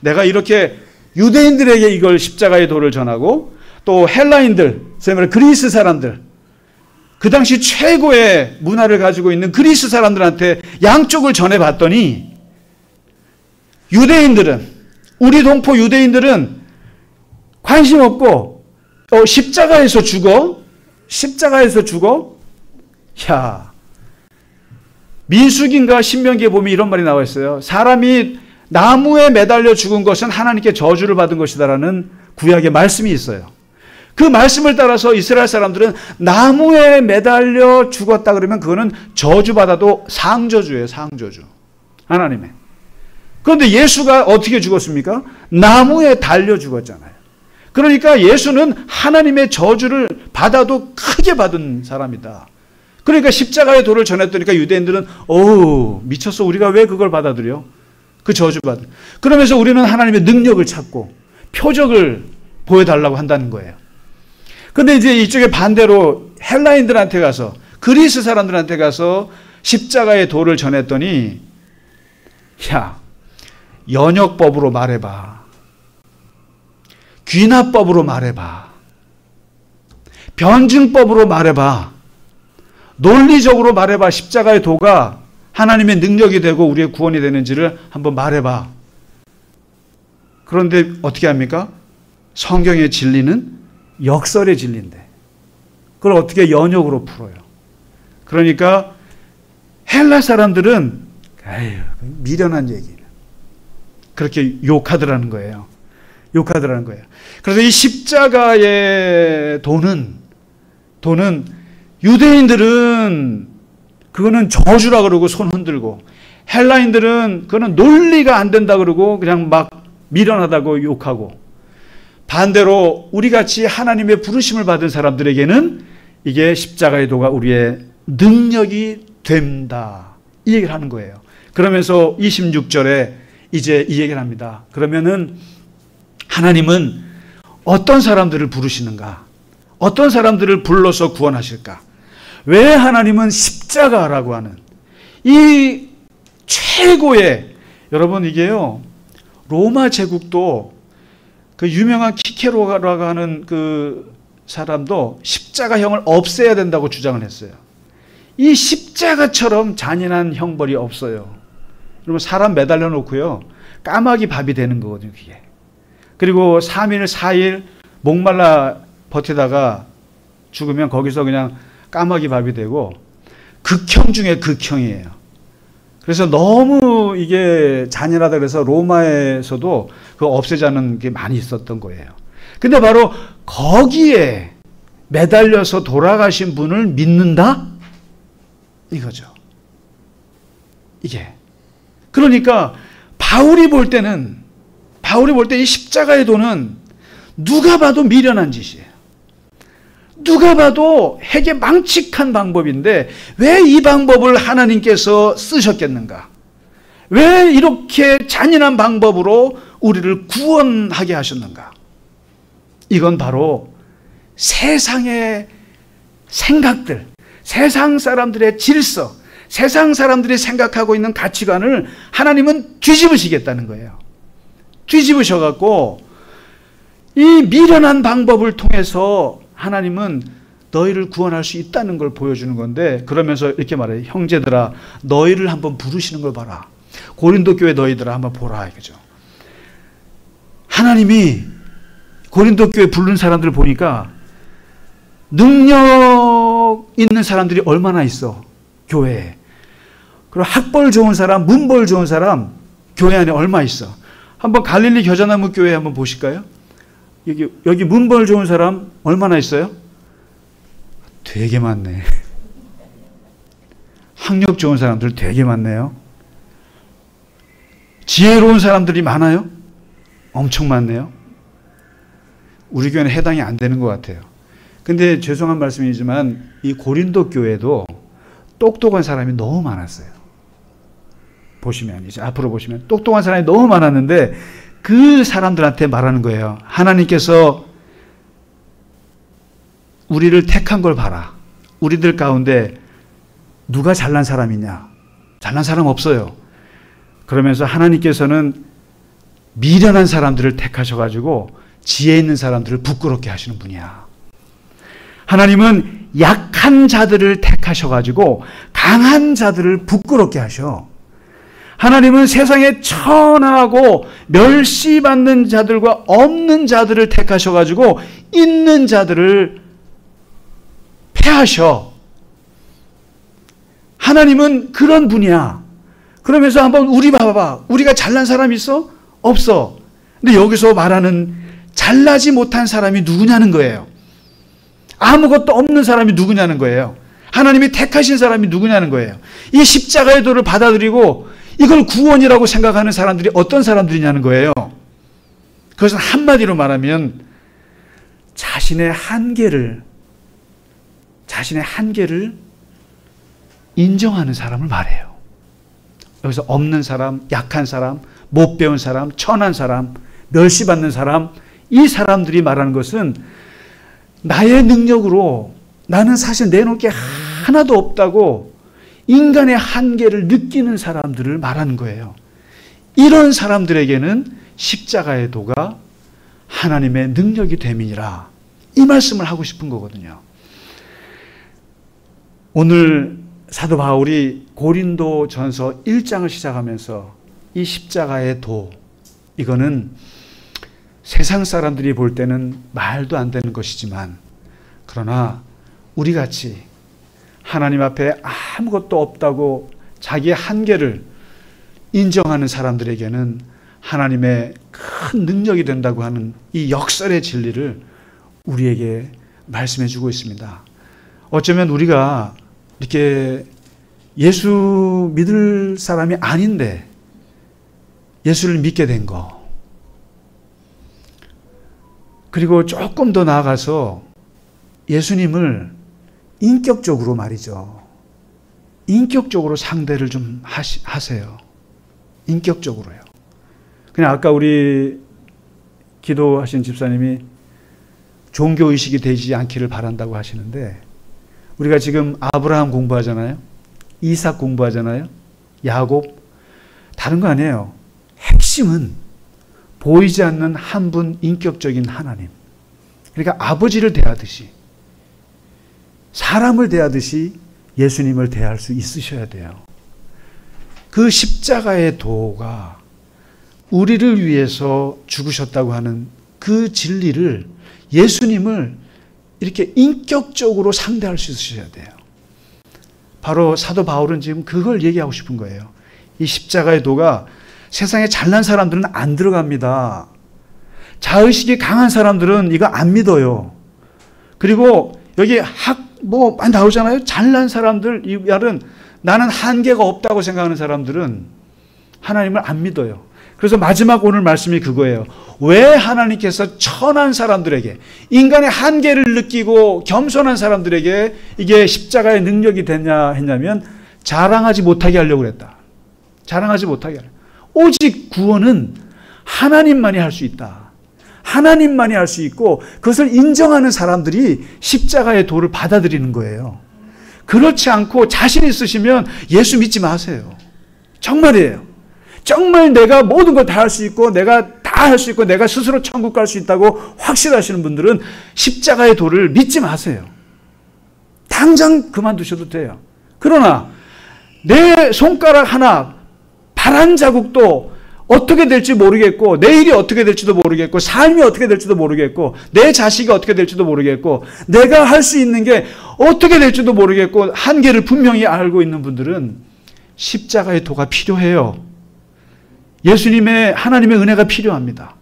내가 이렇게 유대인들에게 이걸 십자가의 도를 전하고 또 헬라인들, 그리스 사람들, 그 당시 최고의 문화를 가지고 있는 그리스 사람들한테 양쪽을 전해봤더니, 유대인들은, 우리 동포 유대인들은 관심 없고 십자가에서 죽어. 야, 민수기인가 신명기에 보면 이런 말이 나와 있어요. 사람이 나무에 매달려 죽은 것은 하나님께 저주를 받은 것이다라는 구약의 말씀이 있어요. 그 말씀을 따라서 이스라엘 사람들은 나무에 매달려 죽었다 그러면 그거는 저주받아도 상저주예요. 상저주. 하나님의. 그런데 예수가 어떻게 죽었습니까? 나무에 달려 죽었잖아요. 그러니까 예수는 하나님의 저주를 받아도 크게 받은 사람이다. 그러니까 십자가의 도를 전했더니까 유대인들은 미쳤어. 우리가 왜 그걸 받아들여? 그 저주받은. 그러면서 우리는 하나님의 능력을 찾고 표적을 보여달라고 한다는 거예요. 근데 이제 이쪽에 반대로 헬라인들한테 가서, 그리스 사람들한테 가서 십자가의 도를 전했더니, 야, 연역법으로 말해봐. 귀납법으로 말해봐. 변증법으로 말해봐. 논리적으로 말해봐. 십자가의 도가 하나님의 능력이 되고 우리의 구원이 되는지를 한번 말해봐. 그런데 어떻게 합니까? 성경의 진리는 역설의 진리인데 그걸 어떻게 연역으로 풀어요? 그러니까 헬라 사람들은 미련한 얘기, 그렇게 욕하더라는 거예요. 그래서 이 십자가의 도는 유대인들은 그거는 저주라 그러고 손 흔들고, 헬라인들은 그거는 논리가 안 된다 그러고 그냥 막 미련하다고 욕하고, 반대로 우리같이 하나님의 부르심을 받은 사람들에게는 이게 십자가의 도가 우리의 능력이 된다, 이 얘기를 하는 거예요. 그러면서 26절에 이제 이 얘기를 합니다. 그러면은 하나님은 어떤 사람들을 부르시는가? 어떤 사람들을 불러서 구원하실까? 왜 하나님은 십자가라고 하는 이 최고의, 여러분 이게요, 로마 제국도 그 유명한 키케로라고 하는 그 사람도 십자가 십자가형을 없애야 된다고 주장을 했어요. 이 십자가처럼 잔인한 형벌이 없어요. 그러면 사람 매달려 놓고요, 까마귀 밥이 되는 거거든요, 그게. 그리고 3일, 4일 목말라 버티다가 죽으면 거기서 그냥 까마귀 밥이 되고, 극형 중에 극형이에요. 그래서 너무 이게 잔인하다 그래서 로마에서도 그거 없애자는 게 많이 있었던 거예요. 근데 바로 거기에 매달려서 돌아가신 분을 믿는다? 이거죠. 이게. 그러니까 바울이 볼 때 이 십자가의 도는 누가 봐도 미련한 짓이에요. 누가 봐도 핵에 망측한 방법인데 왜 이 방법을 하나님께서 쓰셨겠는가? 왜 이렇게 잔인한 방법으로 우리를 구원하게 하셨는가? 이건 바로 세상의 생각들, 세상 사람들의 질서, 세상 사람들이 생각하고 있는 가치관을 하나님은 뒤집으시겠다는 거예요. 뒤집으셔갖고 이 미련한 방법을 통해서 하나님은 너희를 구원할 수 있다는 걸 보여주는 건데, 그러면서 이렇게 말해요. 형제들아, 너희를 한번 부르시는 걸 봐라. 고린도 교회 너희들아 한번 보라, 이거죠. 하나님이 고린도 교회 부른 사람들을 보니까 능력 있는 사람들이 얼마나 있어, 교회에. 그리고 학벌 좋은 사람, 문벌 좋은 사람 교회 안에 얼마 있어. 한번 갈릴리 겨자나무 교회 한번 보실까요? 여기 문벌 좋은 사람 얼마나 있어요? 되게 많네. 학력 좋은 사람들 되게 많네요. 지혜로운 사람들이 많아요? 엄청 많네요. 우리 교회는 해당이 안 되는 것 같아요. 근데 죄송한 말씀이지만 이 고린도 교회도 똑똑한 사람이 너무 많았어요. 보시면, 이제 앞으로 보시면 똑똑한 사람이 너무 많았는데 그 사람들한테 말하는 거예요. 하나님께서 우리를 택한 걸 봐라. 우리들 가운데 누가 잘난 사람이냐? 잘난 사람 없어요. 그러면서 하나님께서는 미련한 사람들을 택하셔가지고 지혜 있는 사람들을 부끄럽게 하시는 분이야. 하나님은 약한 자들을 택하셔가지고 강한 자들을 부끄럽게 하셔. 하나님은 세상에 천하고 멸시받는 자들과 없는 자들을 택하셔가지고 있는 자들을 패하셔. 하나님은 그런 분이야. 그러면서 한번 우리 봐봐. 우리가 잘난 사람 있어? 없어. 근데 여기서 말하는 잘나지 못한 사람이 누구냐는 거예요. 아무것도 없는 사람이 누구냐는 거예요. 하나님이 택하신 사람이 누구냐는 거예요. 이 십자가의 도를 받아들이고 이걸 구원이라고 생각하는 사람들이 어떤 사람들이냐는 거예요. 그것은 한마디로 말하면 자신의 한계를 인정하는 사람을 말해요. 여기서 없는 사람, 약한 사람, 못 배운 사람, 천한 사람, 멸시받는 사람, 이 사람들이 말하는 것은 나의 능력으로 나는 사실 내놓을 게 하나도 없다고 인간의 한계를 느끼는 사람들을 말하는 거예요. 이런 사람들에게는 십자가의 도가 하나님의 능력이 됨이니라. 이 말씀을 하고 싶은 거거든요. 오늘 사도 바울이 고린도전서 1장을 시작하면서 이 십자가의 도, 이거는 세상 사람들이 볼 때는 말도 안 되는 것이지만, 그러나 우리같이 하나님 앞에 아무것도 없다고 자기의 한계를 인정하는 사람들에게는 하나님의 큰 능력이 된다고 하는 이 역설의 진리를 우리에게 말씀해 주고 있습니다. 어쩌면 우리가 이렇게 예수 믿을 사람이 아닌데 예수를 믿게 된 거, 그리고 조금 더 나아가서 예수님을 인격적으로 말이죠. 인격적으로 상대를 좀 하세요. 인격적으로요. 그냥 아까 우리 기도하신 집사님이 종교의식이 되지 않기를 바란다고 하시는데, 우리가 지금 아브라함 공부하잖아요. 이삭 공부하잖아요. 야곱. 다른 거 아니에요. 핵심은 보이지 않는 한 분 인격적인 하나님. 그러니까 아버지를 대하듯이 사람을 대하듯이 예수님을 대할 수 있으셔야 돼요. 그 십자가의 도가 우리를 위해서 죽으셨다고 하는 그 진리를, 예수님을 이렇게 인격적으로 상대할 수 있으셔야 돼요. 바로 사도 바울은 지금 그걸 얘기하고 싶은 거예요. 이 십자가의 도가 세상에 잘난 사람들은 안 들어갑니다. 자의식이 강한 사람들은 이거 안 믿어요. 그리고 여기 많이 나오잖아요. 잘난 사람들, 이 말은 나는 한계가 없다고 생각하는 사람들은 하나님을 안 믿어요. 그래서 마지막 오늘 말씀이 그거예요. 왜 하나님께서 천한 사람들에게, 인간의 한계를 느끼고 겸손한 사람들에게 이게 십자가의 능력이 됐냐 했냐면, 자랑하지 못하게 하려고 그랬다. 자랑하지 못하게 하려고. 오직 구원은 하나님만이 할 수 있다. 하나님만이 할 수 있고, 그것을 인정하는 사람들이 십자가의 도를 받아들이는 거예요. 그렇지 않고 자신 있으시면 예수 믿지 마세요. 정말이에요. 정말 내가 모든 걸 다 할 수 있고, 내가 다 할 수 있고, 내가 스스로 천국 갈 수 있다고 확실하시는 분들은 십자가의 도를 믿지 마세요. 당장 그만두셔도 돼요. 그러나 내 손가락 하나, 발 한 자국도 어떻게 될지 모르겠고, 내일이 어떻게 될지도 모르겠고, 삶이 어떻게 될지도 모르겠고, 내 자식이 어떻게 될지도 모르겠고, 내가 할 수 있는 게 어떻게 될지도 모르겠고, 한계를 분명히 알고 있는 분들은 십자가의 도가 필요해요. 예수님의, 하나님의 은혜가 필요합니다.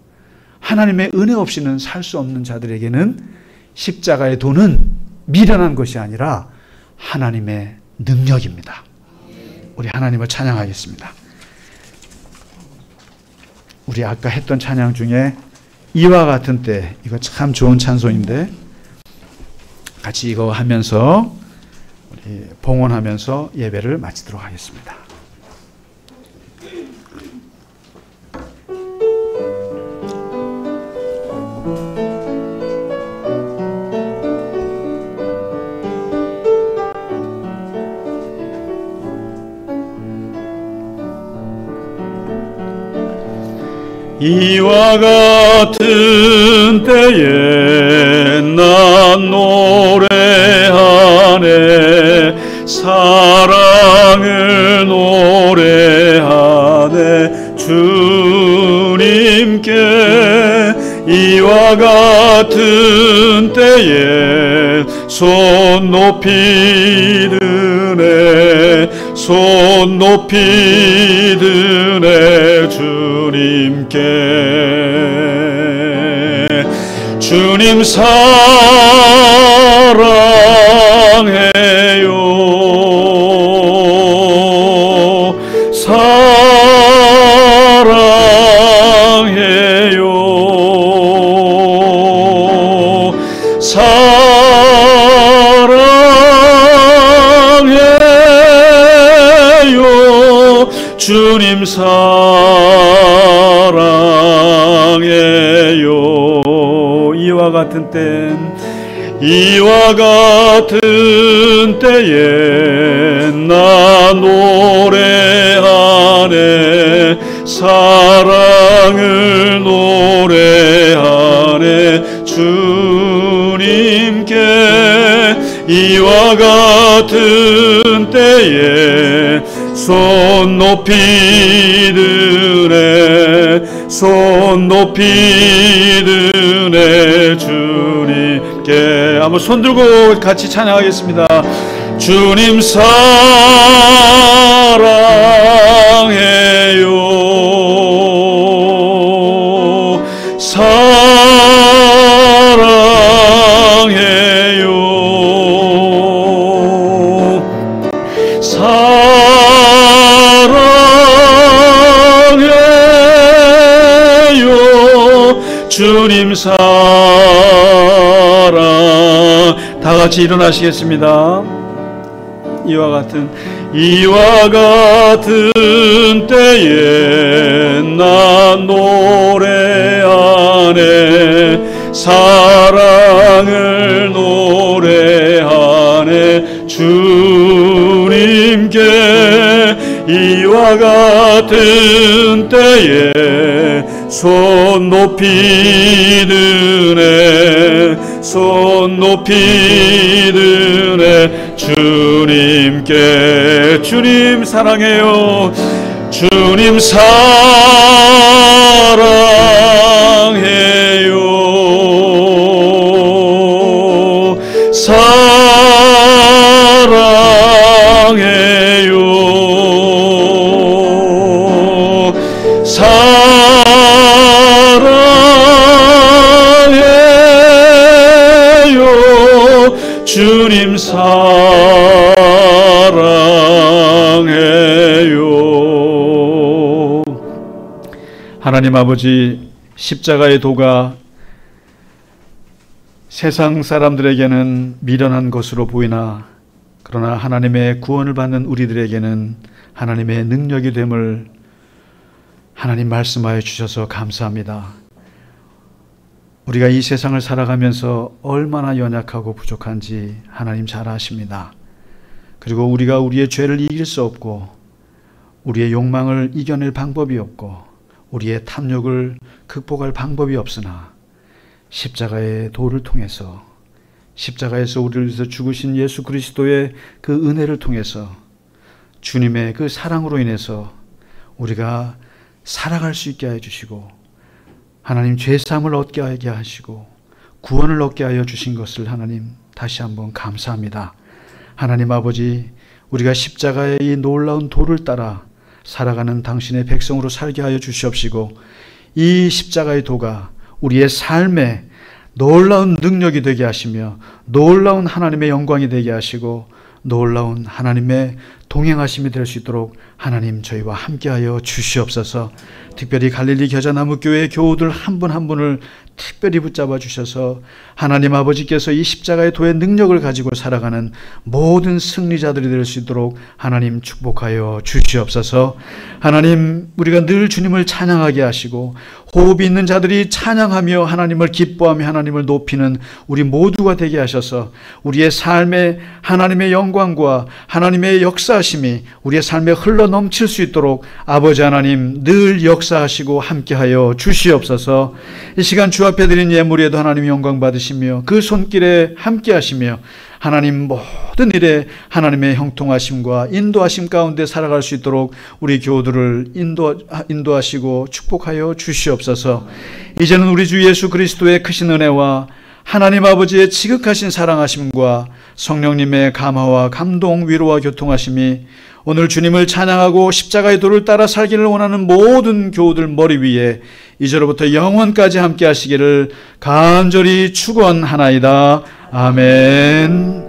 하나님의 은혜 없이는 살 수 없는 자들에게는 십자가의 도는 미련한 것이 아니라 하나님의 능력입니다. 우리 하나님을 찬양하겠습니다. 우리 아까 했던 찬양 중에 이와 같은 때, 이거 참 좋은 찬송인데 같이 이거 하면서 우리 봉헌하면서 예배를 마치도록 하겠습니다. 이와 같은 때에 난 노래하네, 사랑을 노래하네 주님께. 이와 같은 때에 손 높이 드네, 손 높이 드네 주님께. 주님 사랑해요, 사랑해요, 사랑해요, 주님 사랑해요. 이와 같은 땐, 이와 같은 때에 나 노래하네, 사랑을 노래하네 주님께. 이와 같은 때에 손 높이 드네, 손 높이 드네 주님께. 한번 손 들고 같이 찬양하겠습니다. 주님 사랑해요, 사랑해요, 사랑해요, 주님 사랑. 다 같이 일어나시겠습니다. 이와 같은 때에 난 노래하네, 사랑을 노래하네 주님께. 이와 같은 때에 손 높이 드네, 손 높이 드네 주님께. 주님 사랑해요. 주님 사랑해요. 사랑해요. 사랑해요. 주님 사랑해요. 하나님 아버지, 십자가의 도가 세상 사람들에게는 미련한 것으로 보이나 그러나 하나님의 구원을 받는 우리들에게는 하나님의 능력이 됨을 하나님 말씀하여 주셔서 감사합니다. 우리가 이 세상을 살아가면서 얼마나 연약하고 부족한지 하나님 잘 아십니다. 그리고 우리가 우리의 죄를 이길 수 없고 우리의 욕망을 이겨낼 방법이 없고 우리의 탐욕을 극복할 방법이 없으나 십자가의 도를 통해서, 십자가에서 우리를 위해서 죽으신 예수 그리스도의 그 은혜를 통해서, 주님의 그 사랑으로 인해서 우리가 살아갈 수 있게 하여 주시고 하나님 죄사함을 얻게 하게 하시고 구원을 얻게 하여 주신 것을 하나님 다시 한번 감사합니다. 하나님 아버지, 우리가 십자가의 이 놀라운 도를 따라 살아가는 당신의 백성으로 살게 하여 주시옵시고 이 십자가의 도가 우리의 삶에 놀라운 능력이 되게 하시며 놀라운 하나님의 영광이 되게 하시고 놀라운 하나님의 동행하심이 될 수 있도록 하나님 저희와 함께하여 주시옵소서. 특별히 갈릴리 겨자나무교회 교우들 한 분 한 분을 특별히 붙잡아 주셔서 하나님 아버지께서 이 십자가의 도의 능력을 가지고 살아가는 모든 승리자들이 될 수 있도록 하나님 축복하여 주시옵소서. 하나님, 우리가 늘 주님을 찬양하게 하시고 호흡이 있는 자들이 찬양하며 하나님을 기뻐하며 하나님을 높이는 우리 모두가 되게 하셔서 우리의 삶에 하나님의 영광과 하나님의 역사하심이 우리의 삶에 흘러 넘칠 수 있도록 아버지 하나님 늘 역사하시고 함께하여 주시옵소서. 이 시간 주 앞에 드린 예물에도 하나님 영광 받으시며 그 손길에 함께하시며 하나님 모든 일에 하나님의 형통하심과 인도하심 가운데 살아갈 수 있도록 우리 교우들을 인도하시고 축복하여 주시옵소서. 이제는 우리 주 예수 그리스도의 크신 은혜와 하나님 아버지의 지극하신 사랑하심과 성령님의 감화와 감동, 위로와 교통하심이 오늘 주님을 찬양하고 십자가의 도를 따라 살기를 원하는 모든 교우들 머리 위에 이제로부터 영원까지 함께 하시기를 간절히 축원하나이다. 아멘.